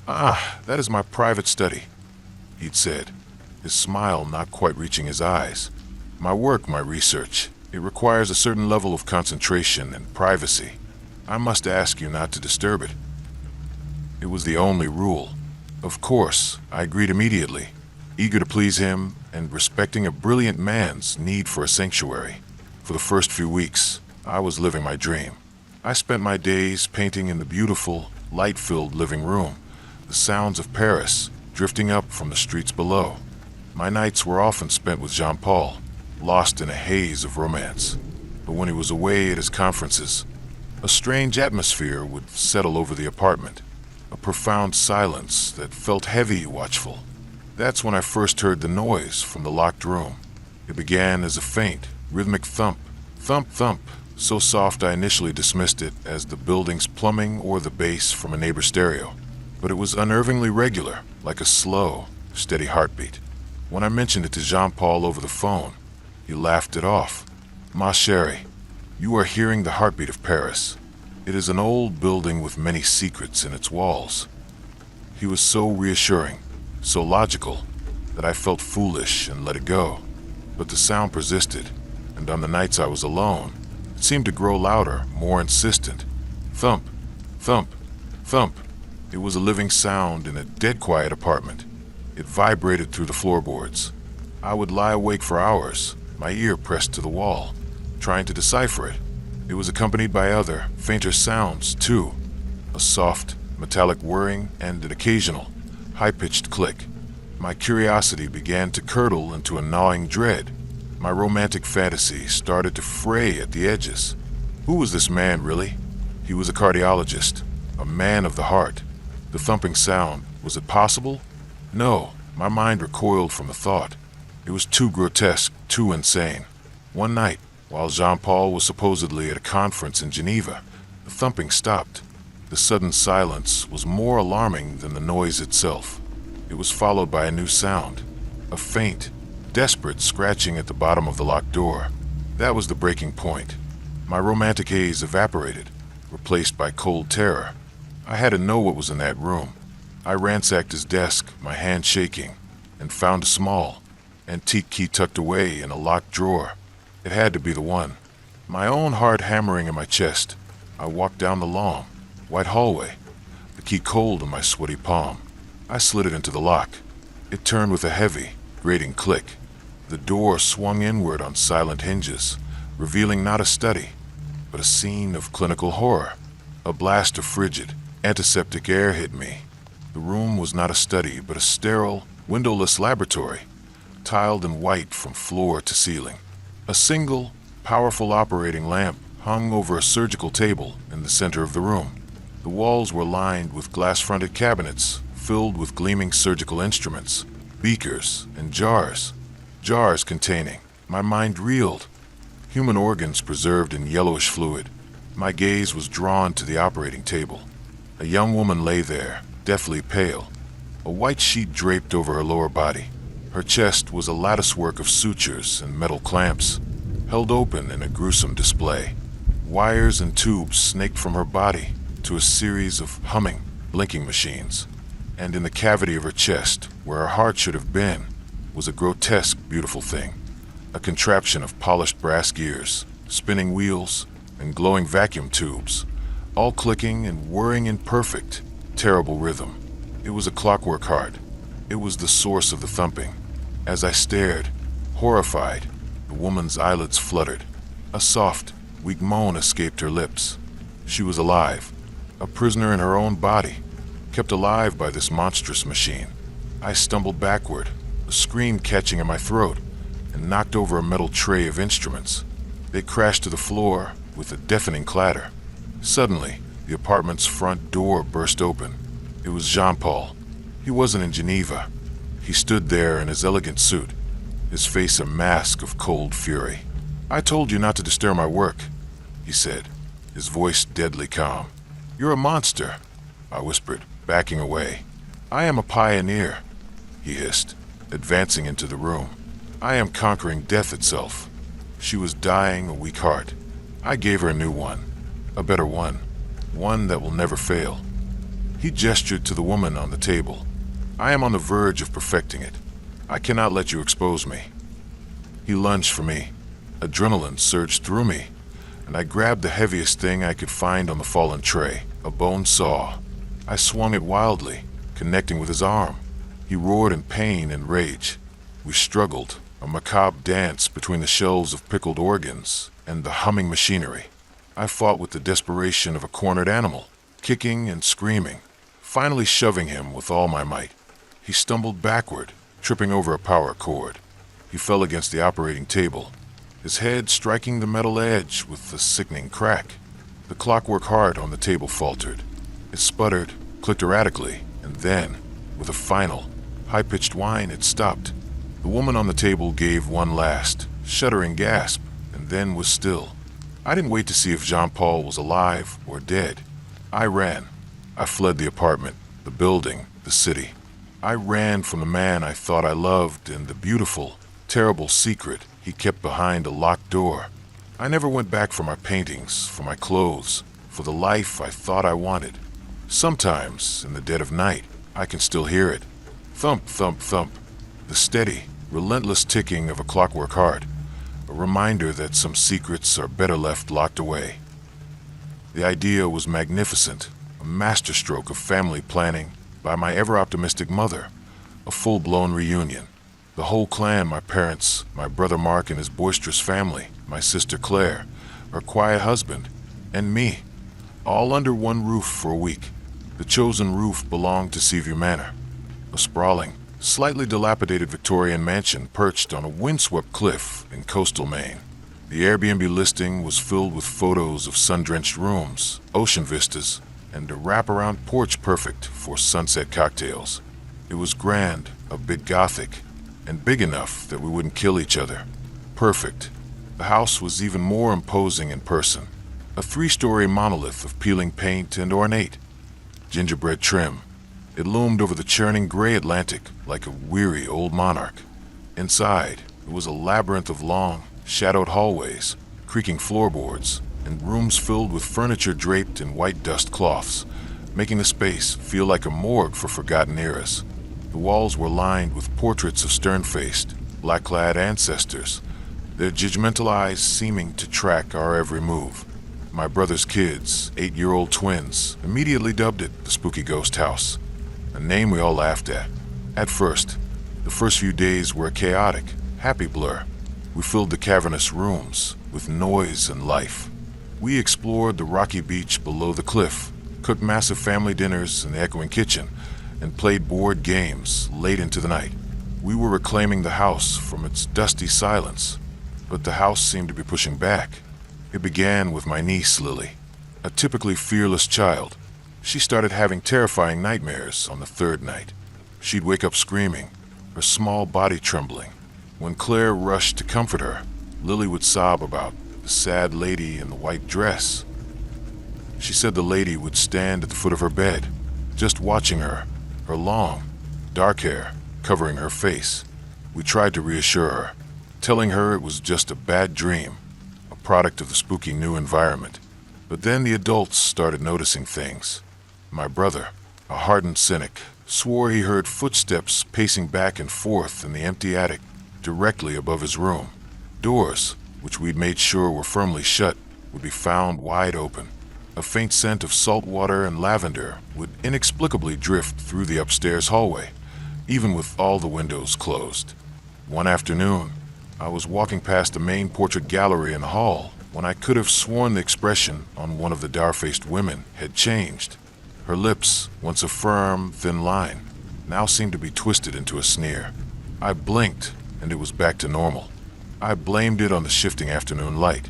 "Ah, that is my private study," he'd said, his smile not quite reaching his eyes. "My work, my research, it requires a certain level of concentration and privacy. I must ask you not to disturb it." It was the only rule. Of course, I agreed immediately, eager to please him and respecting a brilliant man's need for a sanctuary. For the first few weeks, I was living my dream. I spent my days painting in the beautiful, light-filled living room, the sounds of Paris drifting up from the streets below. My nights were often spent with Jean-Paul, lost in a haze of romance. But when he was away at his conferences, a strange atmosphere would settle over the apartment, a profound silence that felt heavy, watchful. That's when I first heard the noise from the locked room. It began as a faint, rhythmic thump, thump, thump, so soft I initially dismissed it as the building's plumbing or the bass from a neighbor's stereo. But it was unnervingly regular, like a slow, steady heartbeat. When I mentioned it to Jean-Paul over the phone, he laughed it off. "Ma chérie, you are hearing the heartbeat of Paris. It is an old building with many secrets in its walls." He was so reassuring, so logical, that I felt foolish and let it go. But the sound persisted, and on the nights I was alone, it seemed to grow louder, more insistent. Thump, thump, thump. It was a living sound in a dead-quiet apartment. It vibrated through the floorboards. I would lie awake for hours, my ear pressed to the wall, trying to decipher it. It was accompanied by other, fainter sounds, too. A soft, metallic whirring and an occasional, high-pitched click. My curiosity began to curdle into a gnawing dread. My romantic fantasy started to fray at the edges. Who was this man, really? He was a cardiologist, a man of the heart. The thumping sound, was it possible? No, my mind recoiled from the thought. It was too grotesque, too insane. One night, while Jean-Paul was supposedly at a conference in Geneva, the thumping stopped. The sudden silence was more alarming than the noise itself. It was followed by a new sound, a faint, desperate scratching at the bottom of the locked door. That was the breaking point. My romantic haze evaporated, replaced by cold terror. I had to know what was in that room. I ransacked his desk, my hand shaking, and found a small, antique key tucked away in a locked drawer. It had to be the one. My own heart hammering in my chest, I walked down the long, white hallway, the key cold in my sweaty palm. I slid it into the lock. It turned with a heavy, grating click. The door swung inward on silent hinges, revealing not a study, but a scene of clinical horror. A blast of frigid, antiseptic air hit me. The room was not a study, but a sterile, windowless laboratory, tiled in white from floor to ceiling. A single, powerful operating lamp hung over a surgical table in the center of the room. The walls were lined with glass-fronted cabinets filled with gleaming surgical instruments, beakers, and jars. Jars containing, my mind reeled, human organs preserved in yellowish fluid. My gaze was drawn to the operating table. A young woman lay there, deathly pale, a white sheet draped over her lower body. Her chest was a latticework of sutures and metal clamps, held open in a gruesome display. Wires and tubes snaked from her body to a series of humming, blinking machines. And in the cavity of her chest, where her heart should have been, was a grotesque, beautiful thing. A contraption of polished brass gears, spinning wheels, and glowing vacuum tubes, all clicking and whirring in perfect, terrible rhythm. It was a clockwork heart. It was the source of the thumping. As I stared, horrified, the woman's eyelids fluttered. A soft, weak moan escaped her lips. She was alive, a prisoner in her own body, kept alive by this monstrous machine. I stumbled backward, a scream catching in my throat, and knocked over a metal tray of instruments. They crashed to the floor with a deafening clatter. Suddenly, the apartment's front door burst open. It was Jean-Paul. He wasn't in Geneva. He stood there in his elegant suit, his face a mask of cold fury. "I told you not to disturb my work," he said, his voice deadly calm. "You're a monster," I whispered, backing away. "I am a pioneer," he hissed, advancing into the room. "I am conquering death itself." She was dying a weak heart. I gave her a new one, a better one that will never fail. He gestured to the woman on the table. "I am on the verge of perfecting it. I cannot let you expose me." He lunged for me. Adrenaline surged through me, and I grabbed the heaviest thing I could find on the fallen tray, a bone saw. I swung it wildly, connecting with his arm. He roared in pain and rage. We struggled, a macabre dance between the shelves of pickled organs and the humming machinery. I fought with the desperation of a cornered animal, kicking and screaming, finally shoving him with all my might. He stumbled backward, tripping over a power cord. He fell against the operating table, his head striking the metal edge with a sickening crack. The clockwork heart on the table faltered. It sputtered, clicked erratically, and then, with a final, high-pitched whine, it stopped. The woman on the table gave one last, shuddering gasp, and then was still. I didn't wait to see if Jean-Paul was alive or dead. I ran. I fled the apartment, the building, the city. I ran from the man I thought I loved and the beautiful, terrible secret he kept behind a locked door. I never went back for my paintings, for my clothes, for the life I thought I wanted. Sometimes, in the dead of night, I can still hear it. Thump, thump, thump. The steady, relentless ticking of a clockwork heart. A reminder that some secrets are better left locked away. The idea was magnificent, a masterstroke of family planning by my ever-optimistic mother, a full-blown reunion. The whole clan, my parents, my brother Mark and his boisterous family, my sister Claire, her quiet husband, and me, all under one roof for a week. The chosen roof belonged to Seaview Manor, a sprawling, slightly dilapidated Victorian mansion perched on a windswept cliff in coastal Maine. The Airbnb listing was filled with photos of sun-drenched rooms, ocean vistas, and a wraparound porch perfect for sunset cocktails. It was grand, a bit gothic, and big enough that we wouldn't kill each other. Perfect. The house was even more imposing in person. A 3-story monolith of peeling paint and ornate gingerbread trim. It loomed over the churning gray Atlantic like a weary old monarch. Inside, it was a labyrinth of long, shadowed hallways, creaking floorboards, and rooms filled with furniture draped in white dust cloths, making the space feel like a morgue for forgotten eras. The walls were lined with portraits of stern-faced, black-clad ancestors, their judgmental eyes seeming to track our every move. My brother's kids, 8-year-old twins, immediately dubbed it the Spooky Ghost House, a name we all laughed at. At first, the first few days were a chaotic, happy blur. We filled the cavernous rooms with noise and life. We explored the rocky beach below the cliff, cooked massive family dinners in the echoing kitchen, and played board games late into the night. We were reclaiming the house from its dusty silence, but the house seemed to be pushing back. It began with my niece, Lily, a typically fearless child. She started having terrifying nightmares on the 3rd night. She'd wake up screaming, her small body trembling. When Claire rushed to comfort her, Lily would sob about the sad lady in the white dress. She said the lady would stand at the foot of her bed, just watching her, her long, dark hair covering her face. We tried to reassure her, telling her it was just a bad dream, a product of the spooky new environment. But then the adults started noticing things. My brother, a hardened cynic, swore he heard footsteps pacing back and forth in the empty attic directly above his room. Doors, which we'd made sure were firmly shut, would be found wide open. A faint scent of salt water and lavender would inexplicably drift through the upstairs hallway, even with all the windows closed. One afternoon, I was walking past the main portrait gallery in the hall when I could have sworn the expression on one of the dour-faced women had changed. Her lips, once a firm, thin line, now seemed to be twisted into a sneer. I blinked, and it was back to normal. I blamed it on the shifting afternoon light.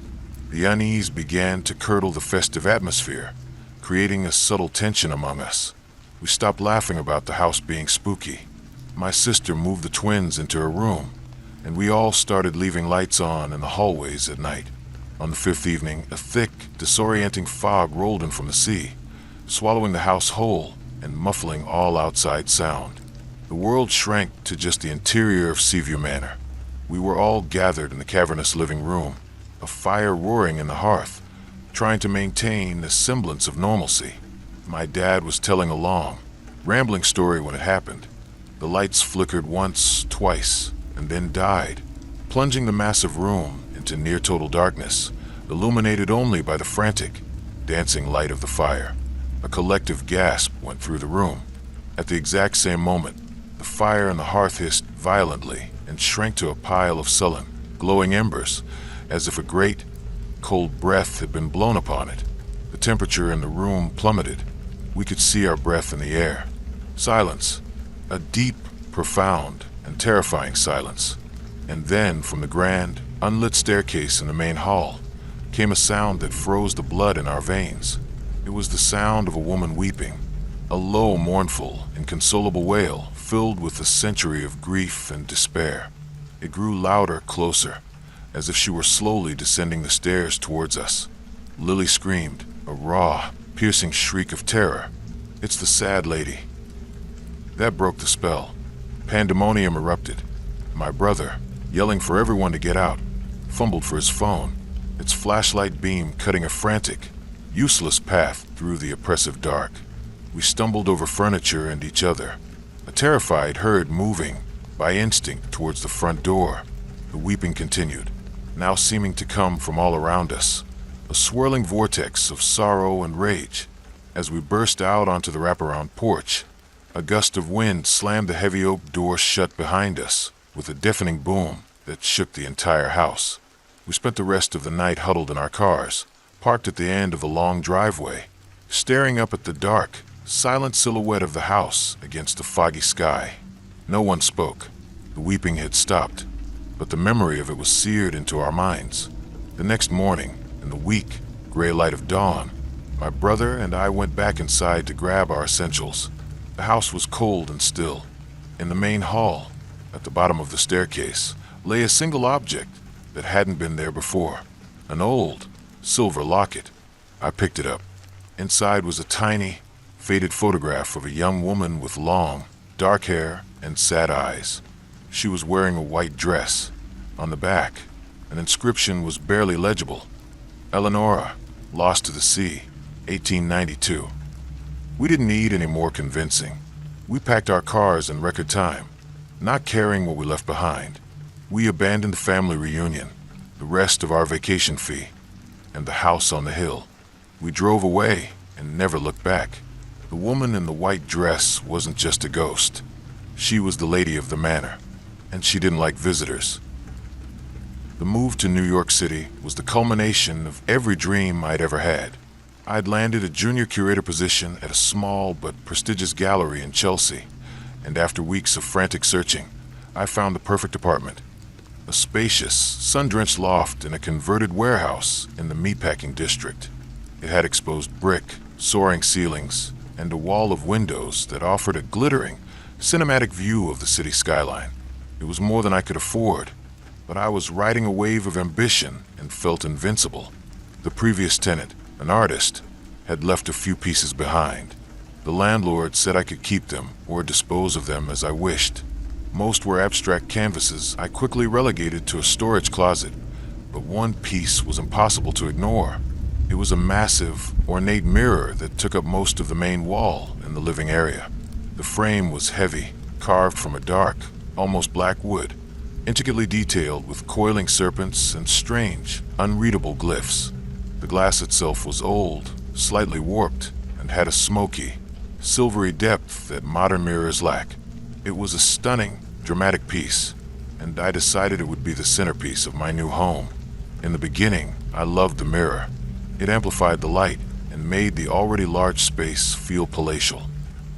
The unease began to curdle the festive atmosphere, creating a subtle tension among us. We stopped laughing about the house being spooky. My sister moved the twins into her room, and we all started leaving lights on in the hallways at night. On the fifth evening, a thick, disorienting fog rolled in from the sea, swallowing the house whole and muffling all outside sound. The world shrank to just the interior of Seaview Manor. We were all gathered in the cavernous living room, a fire roaring in the hearth, trying to maintain a semblance of normalcy. My dad was telling a long, rambling story when it happened. The lights flickered once, twice, and then died, plunging the massive room into near-total darkness, illuminated only by the frantic, dancing light of the fire. A collective gasp went through the room. At the exact same moment, the fire in the hearth hissed violently and shrank to a pile of sullen, glowing embers, as if a great, cold breath had been blown upon it. The temperature in the room plummeted. We could see our breath in the air. Silence. A deep, profound, and terrifying silence. And then, from the grand, unlit staircase in the main hall, came a sound that froze the blood in our veins. It was the sound of a woman weeping, a low, mournful, inconsolable wail filled with a century of grief and despair. It grew louder, closer, as if she were slowly descending the stairs towards us. Lily screamed, a raw, piercing shriek of terror. "It's the sad lady." That broke the spell. Pandemonium erupted. My brother, yelling for everyone to get out, fumbled for his phone, its flashlight beam cutting a frantic, useless path through the oppressive dark. We stumbled over furniture and each other, a terrified herd moving, by instinct, towards the front door. The weeping continued, now seeming to come from all around us, a swirling vortex of sorrow and rage. As we burst out onto the wraparound porch, a gust of wind slammed the heavy oak door shut behind us with a deafening boom that shook the entire house. We spent the rest of the night huddled in our cars, parked at the end of the long driveway, staring up at the dark, silent silhouette of the house against the foggy sky. No one spoke. The weeping had stopped, but the memory of it was seared into our minds. The next morning, in the weak, gray light of dawn, my brother and I went back inside to grab our essentials. The house was cold and still. In the main hall, at the bottom of the staircase, lay a single object that hadn't been there before, an old, silver locket. I picked it up. Inside was a tiny, faded photograph of a young woman with long, dark hair and sad eyes. She was wearing a white dress. On the back, an inscription was barely legible. Eleonora, lost to the sea, 1892. We didn't need any more convincing. We packed our cars in record time, not caring what we left behind. We abandoned the family reunion, the rest of our vacation fee, and the house on the hill. We drove away and never looked back. The woman in the white dress wasn't just a ghost. She was the lady of the manor, and she didn't like visitors. The move to New York City was the culmination of every dream I'd ever had. I'd landed a junior curator position at a small but prestigious gallery in Chelsea, and after weeks of frantic searching, I found the perfect apartment. A spacious, sun-drenched loft in a converted warehouse in the meatpacking district. It had exposed brick, soaring ceilings, and a wall of windows that offered a glittering, cinematic view of the city skyline. It was more than I could afford, but I was riding a wave of ambition and felt invincible. The previous tenant, an artist, had left a few pieces behind. The landlord said I could keep them or dispose of them as I wished. Most were abstract canvases I quickly relegated to a storage closet, but one piece was impossible to ignore. It was a massive, ornate mirror that took up most of the main wall in the living area. The frame was heavy, carved from a dark, almost black wood, intricately detailed with coiling serpents and strange, unreadable glyphs. The glass itself was old, slightly warped, and had a smoky, silvery depth that modern mirrors lack. It was a stunning, dramatic piece, and I decided it would be the centerpiece of my new home. In the beginning, I loved the mirror. It amplified the light and made the already large space feel palatial.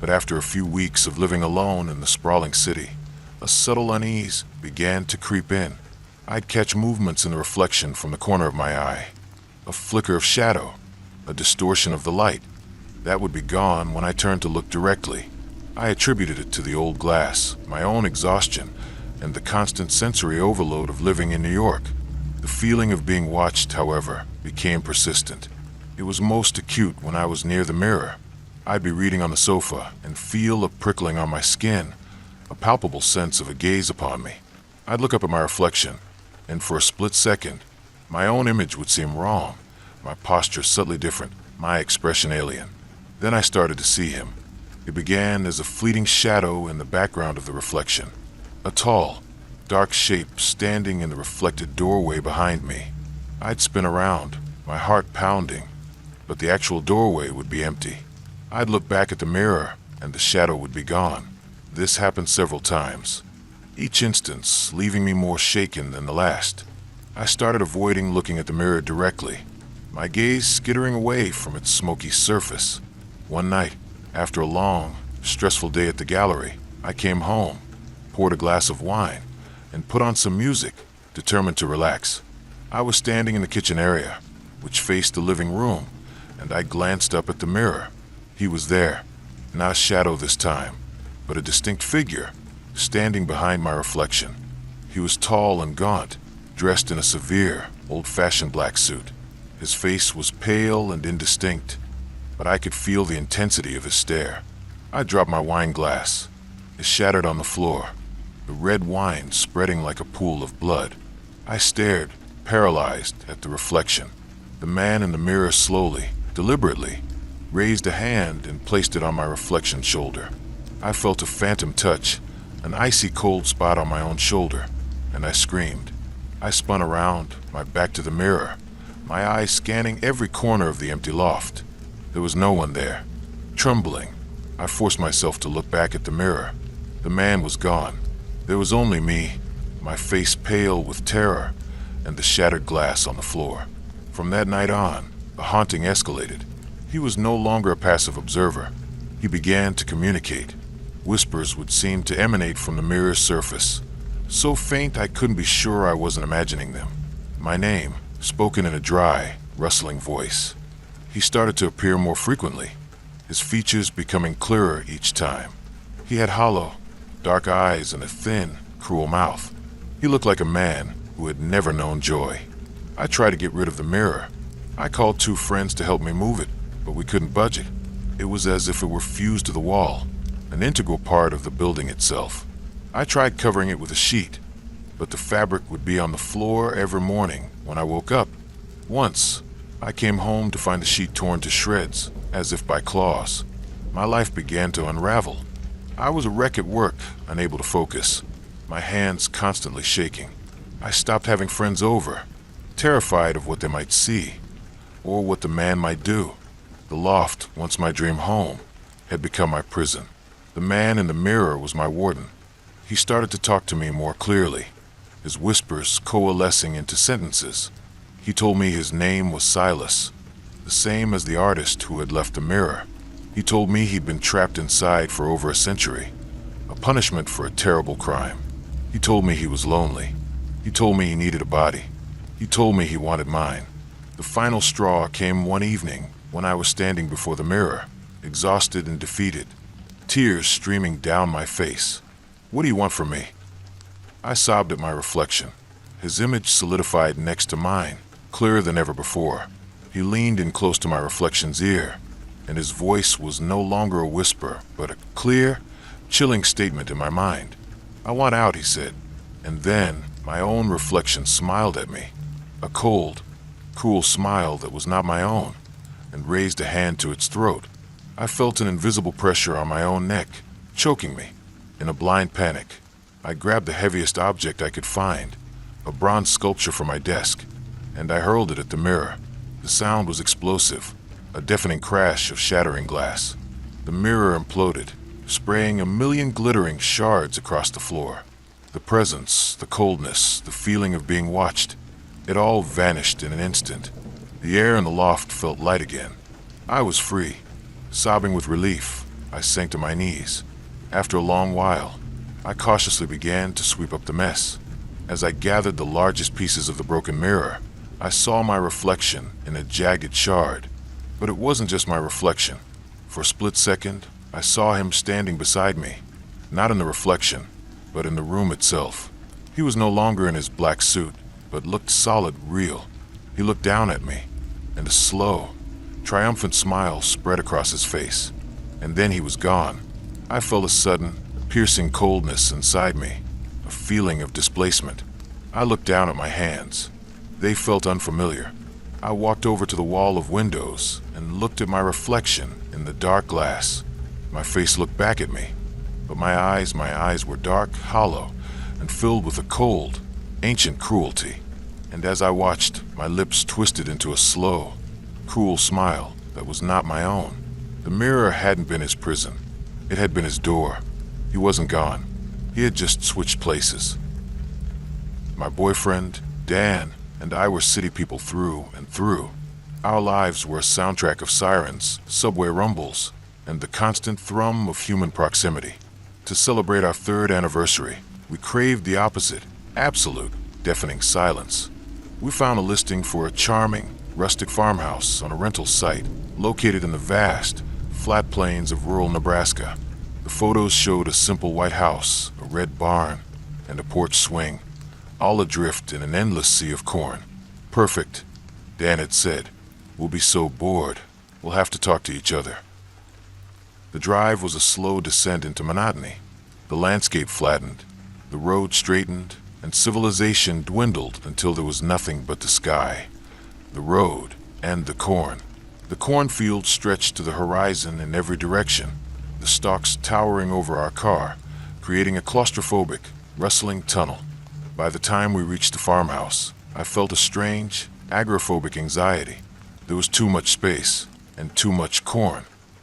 But after a few weeks of living alone in the sprawling city, a subtle unease began to creep in. I'd catch movements in the reflection from the corner of my eye, a flicker of shadow, a distortion of the light. That would be gone when I turned to look directly. I attributed it to the old glass, my own exhaustion, and the constant sensory overload of living in New York. The feeling of being watched, however, became persistent. It was most acute when I was near the mirror. I'd be reading on the sofa and feel a prickling on my skin, a palpable sense of a gaze upon me. I'd look up at my reflection, and for a split second, my own image would seem wrong, my posture subtly different, my expression alien. Then I started to see him. It began as a fleeting shadow in the background of the reflection, a tall, dark shape standing in the reflected doorway behind me. I'd spin around, my heart pounding, but the actual doorway would be empty. I'd look back at the mirror, and the shadow would be gone. This happened several times, each instance leaving me more shaken than the last. I started avoiding looking at the mirror directly, my gaze skittering away from its smoky surface. One night, after a long, stressful day at the gallery, I came home, poured a glass of wine, and put on some music, determined to relax. I was standing in the kitchen area, which faced the living room, and I glanced up at the mirror. He was there, not a shadow this time, but a distinct figure, standing behind my reflection. He was tall and gaunt, dressed in a severe, old-fashioned black suit. His face was pale and indistinct, but I could feel the intensity of his stare. I dropped my wine glass. It shattered on the floor, the red wine spreading like a pool of blood. I stared, paralyzed, at the reflection. The man in the mirror slowly, deliberately, raised a hand and placed it on my reflection's shoulder. I felt a phantom touch, an icy cold spot on my own shoulder, and I screamed. I spun around, my back to the mirror, my eyes scanning every corner of the empty loft. There was no one there. Trembling, I forced myself to look back at the mirror. The man was gone. There was only me, my face pale with terror, and the shattered glass on the floor. From that night on, the haunting escalated. He was no longer a passive observer. He began to communicate. Whispers would seem to emanate from the mirror's surface, so faint I couldn't be sure I wasn't imagining them. My name, spoken in a dry, rustling voice. He started to appear more frequently, his features becoming clearer each time. He had hollow, dark eyes and a thin, cruel mouth. He looked like a man who had never known joy. I tried to get rid of the mirror. I called 2 friends to help me move it, but we couldn't budge it. It was as if it were fused to the wall, an integral part of the building itself. I tried covering it with a sheet, but the fabric would be on the floor every morning when I woke up. Once, I came home to find the sheet torn to shreds, as if by claws. My life began to unravel. I was a wreck at work, unable to focus, my hands constantly shaking. I stopped having friends over, terrified of what they might see, or what the man might do. The loft, once my dream home, had become my prison. The man in the mirror was my warden. He started to talk to me more clearly, his whispers coalescing into sentences. He told me his name was Silas, the same as the artist who had left the mirror. He told me he'd been trapped inside for over a century, a punishment for a terrible crime. He told me he was lonely. He told me he needed a body. He told me he wanted mine. The final straw came one evening when I was standing before the mirror, exhausted and defeated, tears streaming down my face. "What do you want from me?" I sobbed at my reflection. His image solidified next to mine, clearer than ever before. He leaned in close to my reflection's ear, and his voice was no longer a whisper, but a clear, chilling statement in my mind. "I want out," he said. And then my own reflection smiled at me, a cold, cruel smile that was not my own, and raised a hand to its throat. I felt an invisible pressure on my own neck, choking me. In a blind panic, I grabbed the heaviest object I could find, a bronze sculpture from my desk, and I hurled it at the mirror. The sound was explosive, a deafening crash of shattering glass. The mirror imploded, spraying a million glittering shards across the floor. The presence, the coldness, the feeling of being watched, it all vanished in an instant. The air in the loft felt light again. I was free. Sobbing with relief, I sank to my knees. After a long while, I cautiously began to sweep up the mess. As I gathered the largest pieces of the broken mirror, I saw my reflection in a jagged shard. But it wasn't just my reflection. For a split second, I saw him standing beside me, not in the reflection, but in the room itself. He was no longer in his black suit, but looked solid, real. He looked down at me, and a slow, triumphant smile spread across his face. And then he was gone. I felt a sudden, piercing coldness inside me, a feeling of displacement. I looked down at my hands. They felt unfamiliar. I walked over to the wall of windows and looked at my reflection in the dark glass. My face looked back at me, but my eyes were dark, hollow, and filled with a cold, ancient cruelty. And as I watched, my lips twisted into a slow, cruel smile that was not my own. The mirror hadn't been his prison. It had been his door. He wasn't gone. He had just switched places. My boyfriend, Dan, and I were city people through and through. Our lives were a soundtrack of sirens, subway rumbles, and the constant thrum of human proximity. To celebrate our 3rd anniversary, we craved the opposite, absolute, deafening silence. We found a listing for a charming, rustic farmhouse on a rental site located in the vast, flat plains of rural Nebraska. The photos showed a simple white house, a red barn, and a porch swing, all adrift in an endless sea of corn. Perfect, Dan had said. We'll be so bored, we'll have to talk to each other. The drive was a slow descent into monotony. The landscape flattened, the road straightened, and civilization dwindled until there was nothing but the sky, the road, and the corn. The cornfield stretched to the horizon in every direction, the stalks towering over our car, creating a claustrophobic, rustling tunnel. By the time we reached the farmhouse, I felt a strange, agoraphobic anxiety. There was too much space, and too much corn.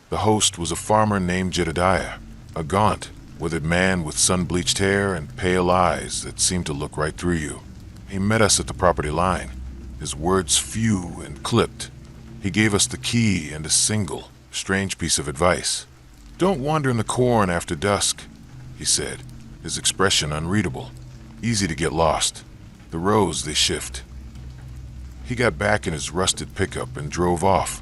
The host was a farmer named Jedediah, a gaunt, withered man with sun-bleached hair and pale eyes that seemed to look right through you. He met us at the property line, his words few and clipped. He gave us the key and a single, strange piece of advice. "Don't wander in the corn after dusk," he said, his expression unreadable. Easy to get lost. The rows, they shift. He got back in his rusted pickup and drove off,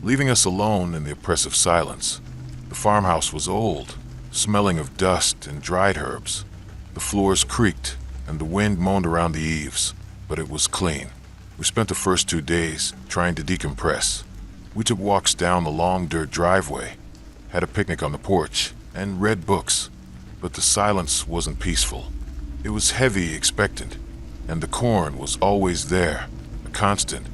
leaving us alone in the oppressive silence. The farmhouse was old, smelling of dust and dried herbs. The floors creaked, and the wind moaned around the eaves, but it was clean. We spent the first 2 days trying to decompress. We took walks down the long dirt driveway, had a picnic on the porch, and read books. But the silence wasn't peaceful. It was heavy, expectant, and the corn was always there, a constant,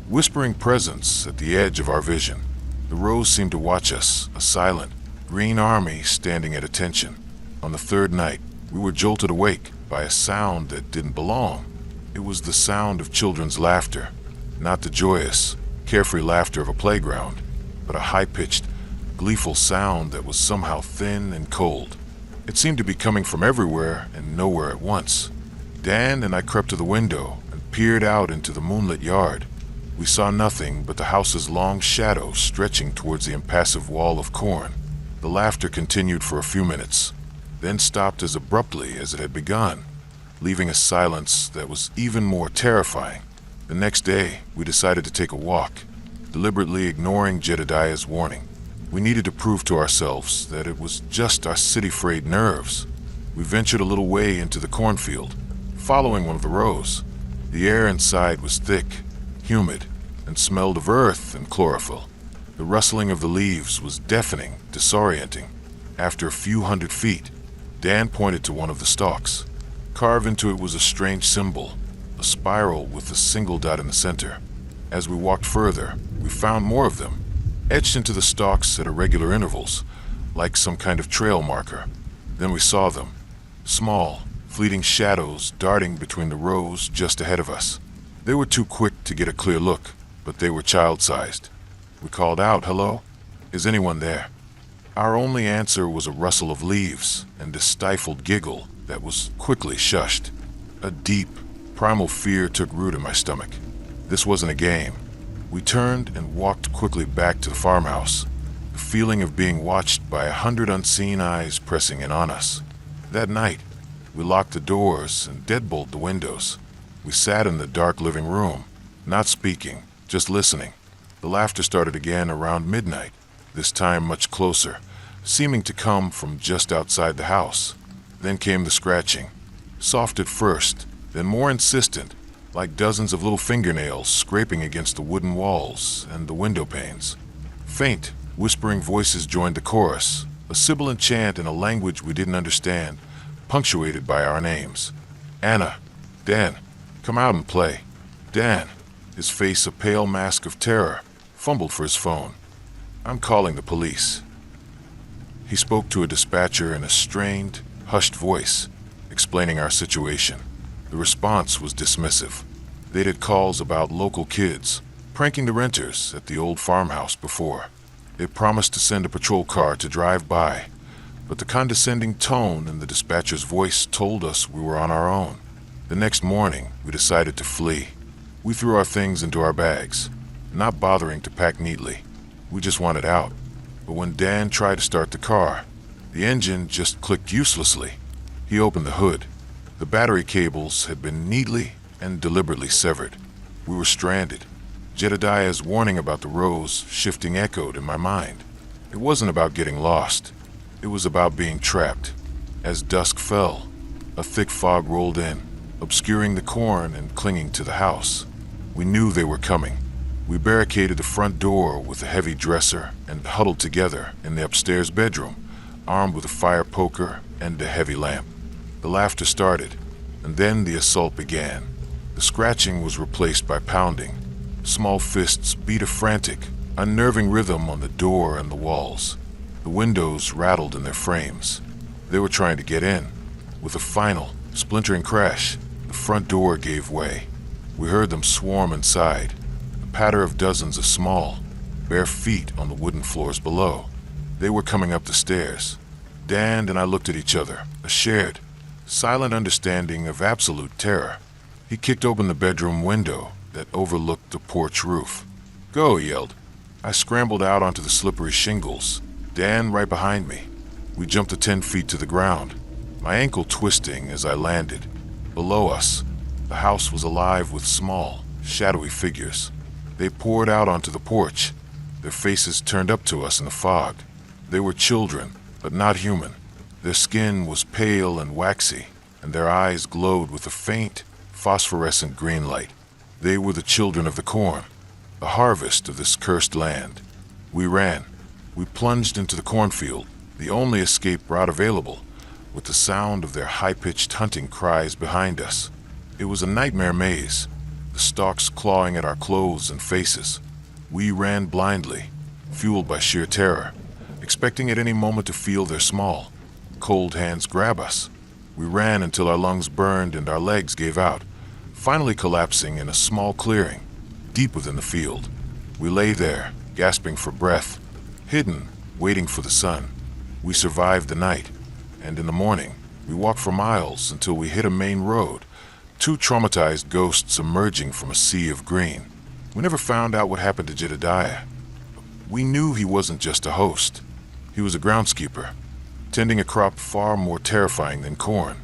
whispering presence at the edge of our vision. The rows seemed to watch us, a silent, green army standing at attention. On the 3rd night, we were jolted awake by a sound that didn't belong. It was the sound of children's laughter, not the joyous, carefree laughter of a playground, but a high-pitched, gleeful sound that was somehow thin and cold. It seemed to be coming from everywhere and nowhere at once. Dan and I crept to the window and peered out into the moonlit yard. We saw nothing but the house's long shadow stretching towards the impassive wall of corn. The laughter continued for a few minutes, then stopped as abruptly as it had begun, leaving a silence that was even more terrifying. The next day, we decided to take a walk, deliberately ignoring Jedediah's warning. We needed to prove to ourselves that it was just our city-frayed nerves. We ventured a little way into the cornfield, following one of the rows. The air inside was thick, humid, and smelled of earth and chlorophyll. The rustling of the leaves was deafening, disorienting. After a few hundred feet, Dan pointed to one of the stalks. Carved into it was a strange symbol, a spiral with a single dot in the center. As we walked further, we found more of them, etched into the stalks at irregular intervals, like some kind of trail marker. Then we saw them, small, fleeting shadows darting between the rows just ahead of us. They were too quick to get a clear look, but they were child-sized. We called out, "Hello? Is anyone there?" Our only answer was a rustle of leaves and a stifled giggle that was quickly shushed. A deep, primal fear took root in my stomach. This wasn't a game. We turned and walked quickly back to the farmhouse, the feeling of being watched by 100 unseen eyes pressing in on us. That night, we locked the doors and deadbolted the windows. We sat in the dark living room, not speaking, just listening. The laughter started again around midnight, this time much closer, seeming to come from just outside the house. Then came the scratching, soft at first, then more insistent, like dozens of little fingernails scraping against the wooden walls and the window panes. Faint, whispering voices joined the chorus, a sibilant chant in a language we didn't understand, punctuated by our names. Anna, Dan, come out and play. Dan, his face a pale mask of terror, fumbled for his phone. I'm calling the police. He spoke to a dispatcher in a strained, hushed voice, explaining our situation. The response was dismissive. They'd had calls about local kids, pranking the renters at the old farmhouse before. They promised to send a patrol car to drive by, but the condescending tone in the dispatcher's voice told us we were on our own. The next morning, we decided to flee. We threw our things into our bags, not bothering to pack neatly. We just wanted out. But when Dan tried to start the car, the engine just clicked uselessly. He opened the hood. The battery cables had been neatly and deliberately severed. We were stranded. Jedediah's warning about the rows shifting echoed in my mind. It wasn't about getting lost. It was about being trapped. As dusk fell, a thick fog rolled in, obscuring the corn and clinging to the house. We knew they were coming. We barricaded the front door with a heavy dresser and huddled together in the upstairs bedroom, armed with a fire poker and a heavy lamp. The laughter started, and then the assault began. The scratching was replaced by pounding. Small fists beat a frantic, unnerving rhythm on the door and the walls. The windows rattled in their frames. They were trying to get in. With a final, splintering crash, the front door gave way. We heard them swarm inside, a patter of dozens of small, bare feet on the wooden floors below. They were coming up the stairs. Dan and I looked at each other, a shared, silent understanding of absolute terror. He kicked open the bedroom window that overlooked the porch roof. "Go," he yelled. I scrambled out onto the slippery shingles, Dan right behind me. We jumped the 10 feet to the ground, my ankle twisting as I landed. Below us, the house was alive with small, shadowy figures. They poured out onto the porch, their faces turned up to us in the fog. They were children, but not human. Their skin was pale and waxy, and their eyes glowed with a faint, phosphorescent green light. They were the children of the corn, the harvest of this cursed land. We ran. We plunged into the cornfield, the only escape route available, with the sound of their high-pitched hunting cries behind us. It was a nightmare maze, the stalks clawing at our clothes and faces. We ran blindly, fueled by sheer terror, expecting at any moment to feel their small, cold hands grab us. We ran until our lungs burned and our legs gave out, finally collapsing in a small clearing, deep within the field. We lay there, gasping for breath, hidden, waiting for the sun. We survived the night, and in the morning, we walked for miles until we hit a main road, two traumatized ghosts emerging from a sea of green. We never found out what happened to Jedediah. We knew he wasn't just a host. He was a groundskeeper, tending a crop far more terrifying than corn.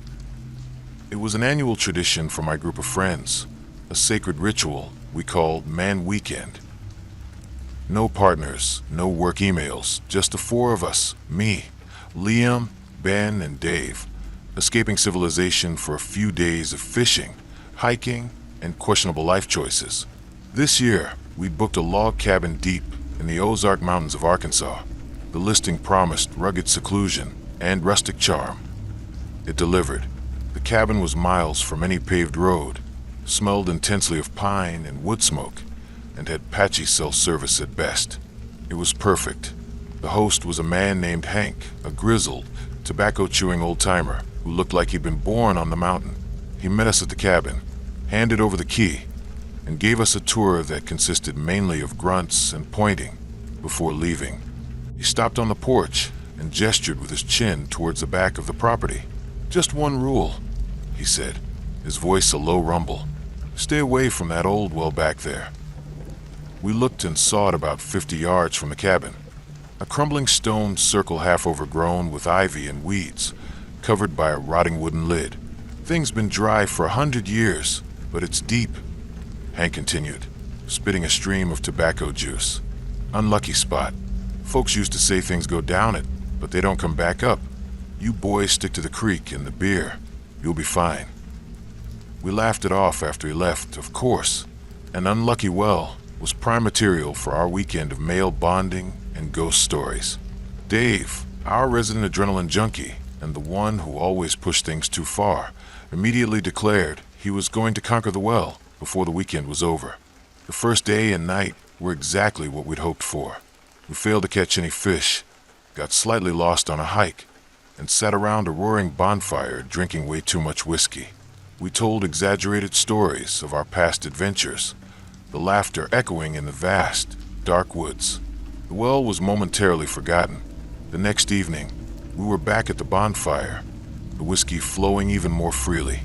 It was an annual tradition for my group of friends, a sacred ritual we called Man Weekend. No partners, no work emails, just the four of us, me, Liam, Ben, and Dave, escaping civilization for a few days of fishing, hiking, and questionable life choices. This year, we booked a log cabin deep in the Ozark Mountains of Arkansas. The listing promised rugged seclusion and rustic charm. It delivered. The cabin was miles from any paved road, smelled intensely of pine and wood smoke, and had patchy cell service at best. It was perfect. The host was a man named Hank, a grizzled, tobacco-chewing old-timer who looked like he'd been born on the mountain. He met us at the cabin, handed over the key. and gave us a tour that consisted mainly of grunts and pointing before leaving. He stopped on the porch and gestured with his chin towards the back of the property. "Just one rule," he said, his voice a low rumble. "Stay away from that old well back there." We looked and saw it about 50 yards from the cabin. A crumbling stone circle half overgrown with ivy and weeds, covered by a rotting wooden lid. "Thing's been dry for 100 years, but it's deep," Hank continued, spitting a stream of tobacco juice. "Unlucky spot. Folks used to say things go down it, but they don't come back up. You boys stick to the creek and the beer. You'll be fine." We laughed it off after he left, of course. An unlucky well was prime material for our weekend of male bonding and ghost stories. Dave, our resident adrenaline junkie, and the one who always pushed things too far, immediately declared he was going to conquer the well before the weekend was over. The first day and night were exactly what we'd hoped for. We failed to catch any fish, got slightly lost on a hike, and sat around a roaring bonfire drinking way too much whiskey. We told exaggerated stories of our past adventures, the laughter echoing in the vast, dark woods. The well was momentarily forgotten. The next evening, we were back at the bonfire, the whiskey flowing even more freely.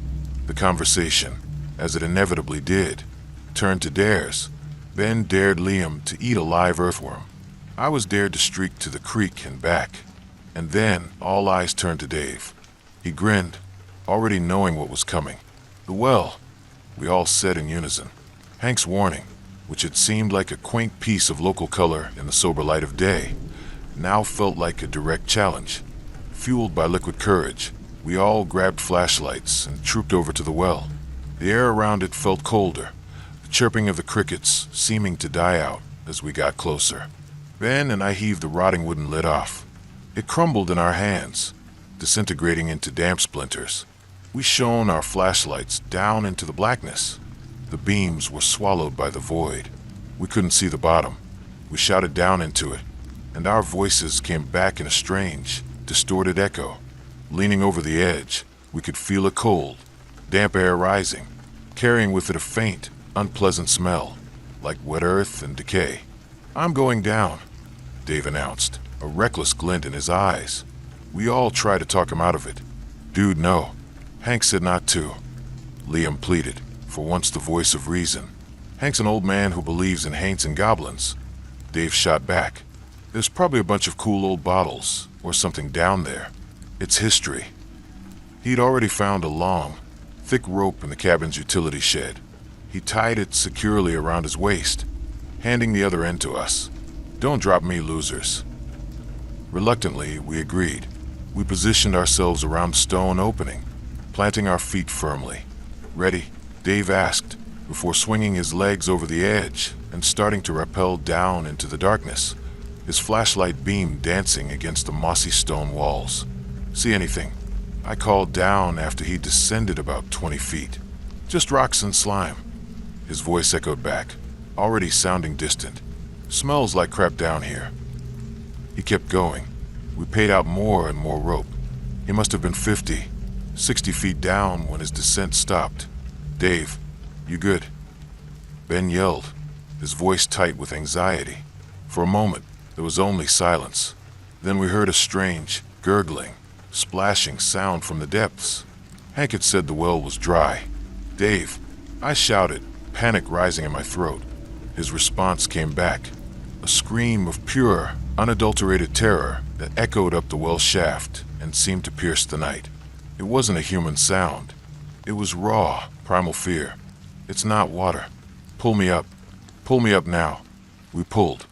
The conversation, as it inevitably did, turned to dares. Ben dared Liam to eat a live earthworm. I was dared to streak to the creek and back. And then all eyes turned to Dave. He grinned, already knowing what was coming. "The well," we all said in unison. Hank's warning, which had seemed like a quaint piece of local color in the sober light of day, now felt like a direct challenge. Fueled by liquid courage, we all grabbed flashlights and trooped over to the well. The air around it felt colder, the chirping of the crickets seeming to die out as we got closer. Ben and I heaved the rotting wooden lid off. It crumbled in our hands, disintegrating into damp splinters. We shone our flashlights down into the blackness. The beams were swallowed by the void. We couldn't see the bottom. We shouted down into it, and our voices came back in a strange, distorted echo. Leaning over the edge, we could feel a cold, damp air rising, carrying with it a faint, unpleasant smell, like wet earth and decay. "I'm going down," Dave announced, a reckless glint in his eyes. We all tried to talk him out of it. "Dude, no." Hank said not to. Liam pleaded, for once the voice of reason. "Hank's an old man who believes in haints and goblins." Dave shot back. "There's probably a bunch of cool old bottles or something down there. It's history." He'd already found a long, thick rope in the cabin's utility shed. He tied it securely around his waist, handing the other end to us. "Don't drop me, losers." Reluctantly, we agreed. We positioned ourselves around the stone opening, planting our feet firmly. "Ready?" Dave asked, before swinging his legs over the edge and starting to rappel down into the darkness, his flashlight beam dancing against the mossy stone walls. "See anything?" I called down after he descended about 20 feet. "Just rocks and slime." His voice echoed back, already sounding distant. "Smells like crap down here." He kept going. We paid out more and more rope. He must have been 50, 60 feet down when his descent stopped. "Dave, you good?" Ben yelled, his voice tight with anxiety. For a moment, there was only silence. Then we heard a strange, gurgling, splashing sound from the depths. Hank had said the well was dry. "Dave," I shouted, panic rising in my throat. His response came back, a scream of pure, unadulterated terror that echoed up the well shaft and seemed to pierce the night. It wasn't a human sound. It was raw, primal fear. "It's not water. Pull me up. Pull me up now." We pulled.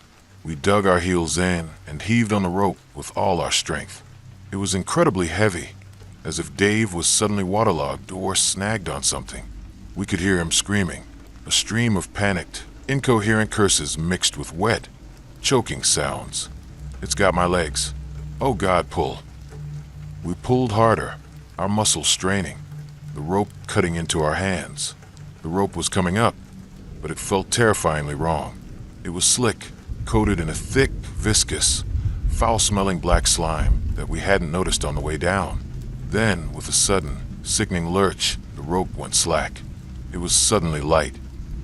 We dug our heels in and heaved on the rope with all our strength. It was incredibly heavy, as if Dave was suddenly waterlogged or snagged on something. We could hear him screaming, a stream of panicked, incoherent curses mixed with wet, choking sounds. "It's got my legs. Oh God, pull." We pulled harder, our muscles straining, the rope cutting into our hands. The rope was coming up, but it felt terrifyingly wrong. It was slick, coated in a thick, viscous, foul-smelling black slime that we hadn't noticed on the way down. Then, with a sudden, sickening lurch, the rope went slack. It was suddenly light.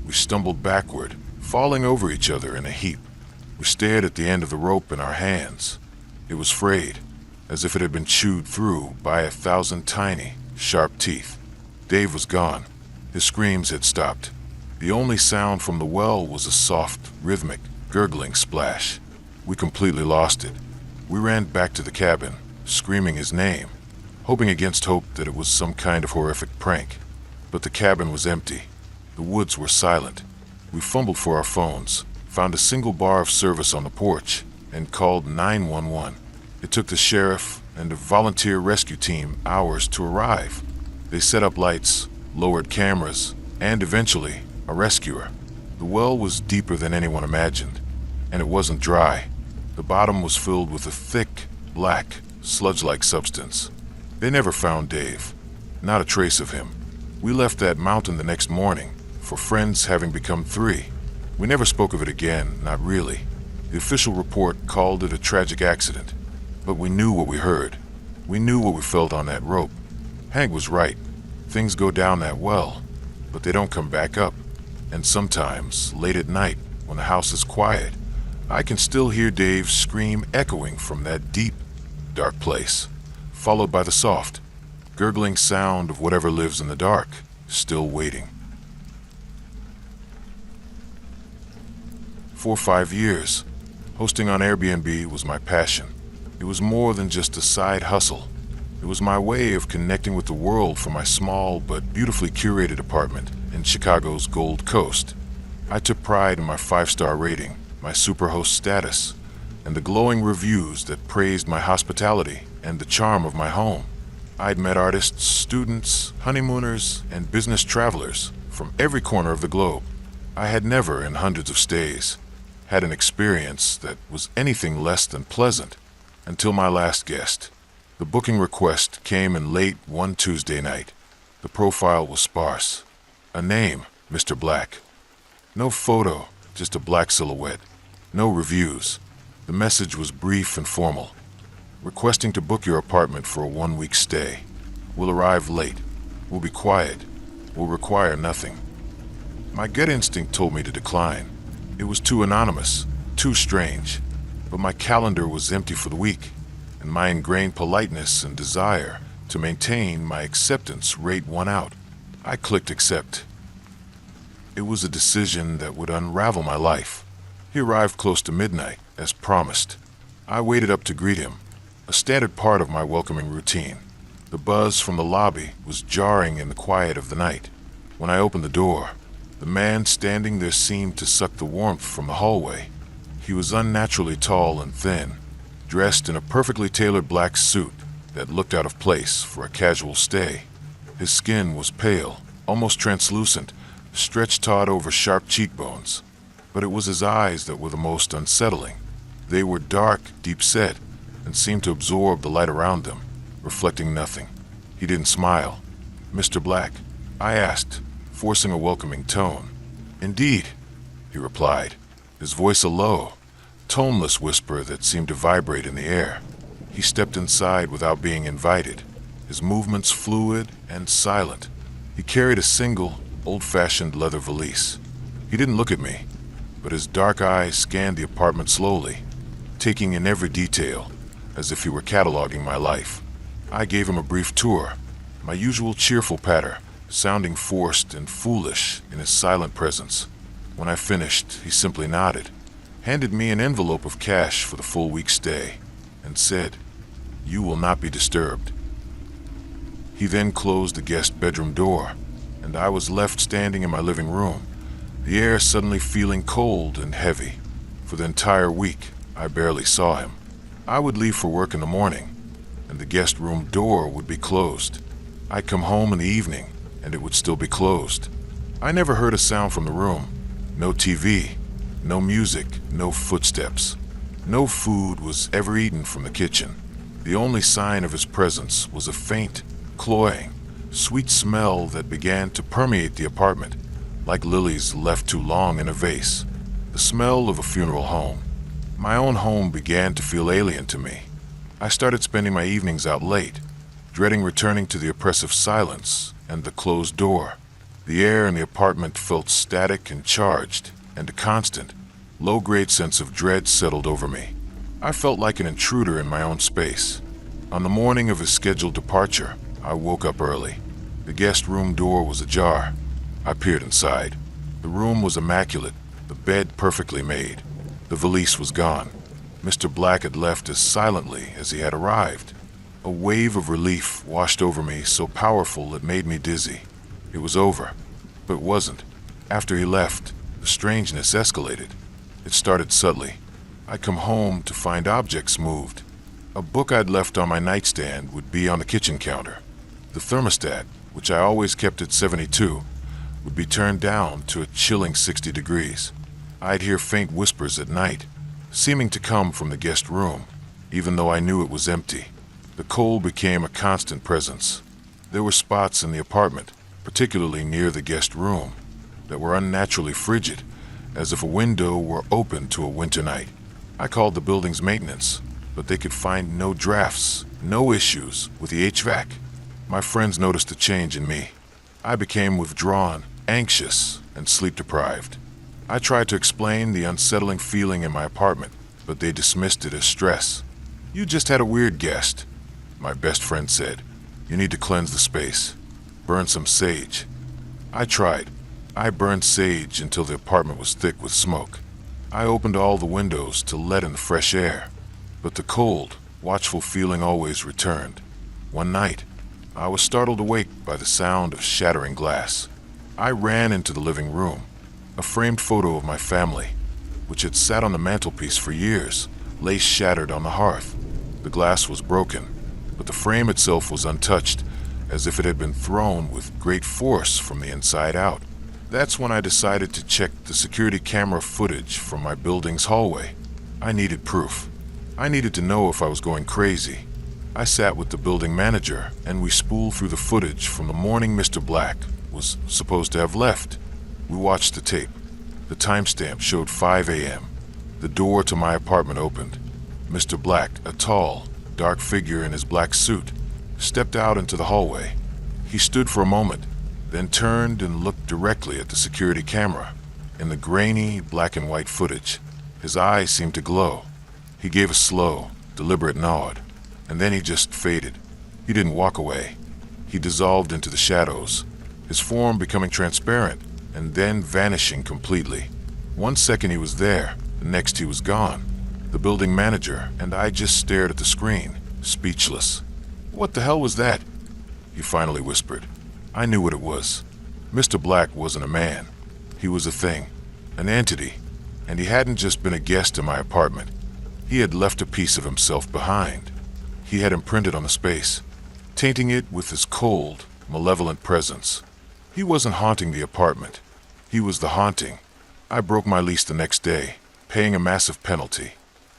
We stumbled backward, falling over each other in a heap. We stared at the end of the rope in our hands. It was frayed, as if it had been chewed through by 1,000 tiny, sharp teeth. Dave was gone. His screams had stopped. The only sound from the well was a soft, rhythmic, gurgling splash. We completely lost it. We ran back to the cabin, screaming his name, hoping against hope that it was some kind of horrific prank. But the cabin was empty. The woods were silent. We fumbled for our phones, found a single bar of service on the porch, and called 911. It took the sheriff and a volunteer rescue team hours to arrive. They set up lights, lowered cameras, and eventually, a rescuer. The well was deeper than anyone imagined, and it wasn't dry. The bottom was filled with a thick, black, sludge-like substance. They never found Dave. Not a trace of him. We left that mountain the next morning, for friends having become 3. We never spoke of it again, not really. The official report called it a tragic accident. But we knew what we heard. We knew what we felt on that rope. Hank was right. Things go down that well, but they don't come back up. And sometimes, late at night, when the house is quiet, I can still hear Dave's scream echoing from that deep, dark place, followed by the soft, gurgling sound of whatever lives in the dark, still waiting. For 5 years, hosting on Airbnb was my passion. It was more than just a side hustle. It was my way of connecting with the world from my small but beautifully curated apartment in Chicago's Gold Coast. I took pride in my 5-star rating, my superhost status, and the glowing reviews that praised my hospitality and the charm of my home. I'd met artists, students, honeymooners, and business travelers from every corner of the globe. I had never, in hundreds of stays, had an experience that was anything less than pleasant until my last guest. The booking request came in late one Tuesday night. The profile was sparse. A name, Mr. Black. No photo, just a black silhouette. No reviews. The message was brief and formal. Requesting to book your apartment for a 1-week stay. We'll arrive late. We'll be quiet. We'll require nothing. My gut instinct told me to decline. It was too anonymous, too strange. But my calendar was empty for the week, and my ingrained politeness and desire to maintain my acceptance rate won out. I clicked accept. It was a decision that would unravel my life. He arrived close to midnight, as promised. I waited up to greet him, a standard part of my welcoming routine. The buzz from the lobby was jarring in the quiet of the night. When I opened the door, the man standing there seemed to suck the warmth from the hallway. He was unnaturally tall and thin, dressed in a perfectly tailored black suit that looked out of place for a casual stay. His skin was pale, almost translucent, stretched taut over sharp cheekbones. But it was his eyes that were the most unsettling. They were dark, deep-set, and seemed to absorb the light around them, reflecting nothing. He didn't smile. "Mr. Black?" I asked, forcing a welcoming tone. "Indeed," he replied, his voice a low, toneless whisper that seemed to vibrate in the air. He stepped inside without being invited, his movements fluid and silent. He carried a single, old-fashioned leather valise. He didn't look at me, but his dark eyes scanned the apartment slowly, taking in every detail, as if he were cataloging my life. I gave him a brief tour, my usual cheerful patter, sounding forced and foolish in his silent presence. When I finished, he simply nodded, handed me an envelope of cash for the full week's stay, and said, "You will not be disturbed." He then closed the guest bedroom door, and I was left standing in my living room, the air suddenly feeling cold and heavy. For the entire week, I barely saw him. I would leave for work in the morning, and the guest room door would be closed. I'd come home in the evening, and it would still be closed. I never heard a sound from the room. No TV, no music, no footsteps. No food was ever eaten from the kitchen. The only sign of his presence was a faint, cloying, sweet smell that began to permeate the apartment, like lilies left too long in a vase. The smell of a funeral home. My own home began to feel alien to me. I started spending my evenings out late, dreading returning to the oppressive silence and the closed door. The air in the apartment felt static and charged, and a constant, low-grade sense of dread settled over me. I felt like an intruder in my own space. On the morning of his scheduled departure, I woke up early. The guest room door was ajar. I peered inside. The room was immaculate, the bed perfectly made. The valise was gone. Mr. Black had left as silently as he had arrived. A wave of relief washed over me so powerful it made me dizzy. It was over, but it wasn't. After he left, the strangeness escalated. It started subtly. I'd come home to find objects moved. A book I'd left on my nightstand would be on the kitchen counter. The thermostat, which I always kept at 72, would be turned down to a chilling 60 degrees. I'd hear faint whispers at night, seeming to come from the guest room, even though I knew it was empty. The cold became a constant presence. There were spots in the apartment, particularly near the guest room, that were unnaturally frigid, as if a window were open to a winter night. I called the building's maintenance, but they could find no drafts, no issues with the HVAC. My friends noticed a change in me. I became withdrawn, anxious, and sleep-deprived. I tried to explain the unsettling feeling in my apartment, but they dismissed it as stress. "You just had a weird guest," my best friend said. "You need to cleanse the space. Burn some sage." I tried. I burned sage until the apartment was thick with smoke. I opened all the windows to let in the fresh air, but the cold, watchful feeling always returned. One night, I was startled awake by the sound of shattering glass. I ran into the living room. A framed photo of my family, which had sat on the mantelpiece for years, lay shattered on the hearth. The glass was broken, but the frame itself was untouched, as if it had been thrown with great force from the inside out. That's when I decided to check the security camera footage from my building's hallway. I needed proof. I needed to know if I was going crazy. I sat with the building manager, and we spooled through the footage from the morning Mr. Black was supposed to have left. We watched the tape. The timestamp showed 5 a.m. The door to my apartment opened. Mr. Black, a tall, dark figure in his black suit, stepped out into the hallway. He stood for a moment, then turned and looked directly at the security camera. In the grainy black and white footage, his eyes seemed to glow. He gave a slow, deliberate nod, and then he just faded. He didn't walk away. He dissolved into the shadows, his form becoming transparent and then vanishing completely. 1 second he was there, the next he was gone. The building manager and I just stared at the screen, speechless. "What the hell was that?" he finally whispered. I knew what it was. Mr. Black wasn't a man. He was a thing, an entity, and he hadn't just been a guest in my apartment. He had left a piece of himself behind. He had imprinted on the space, tainting it with his cold, malevolent presence. He wasn't haunting the apartment. He was the haunting. I broke my lease the next day, paying a massive penalty.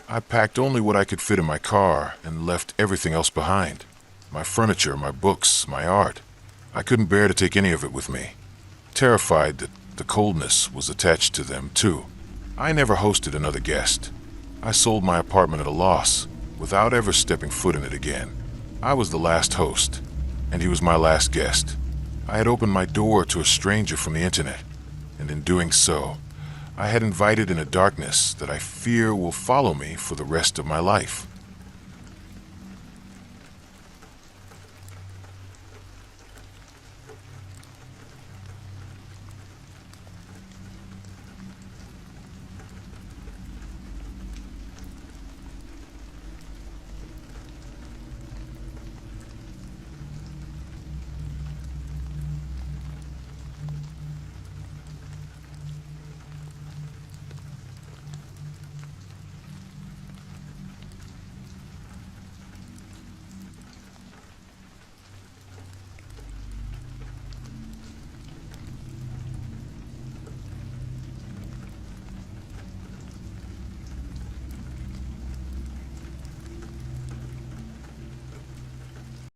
I packed only what I could fit in my car and left everything else behind. My furniture, my books, my art. I couldn't bear to take any of it with me, terrified that the coldness was attached to them too. I never hosted another guest. I sold my apartment at a loss, without ever stepping foot in it again. I was the last host, and he was my last guest. I had opened my door to a stranger from the internet, and in doing so, I had invited in a darkness that I fear will follow me for the rest of my life.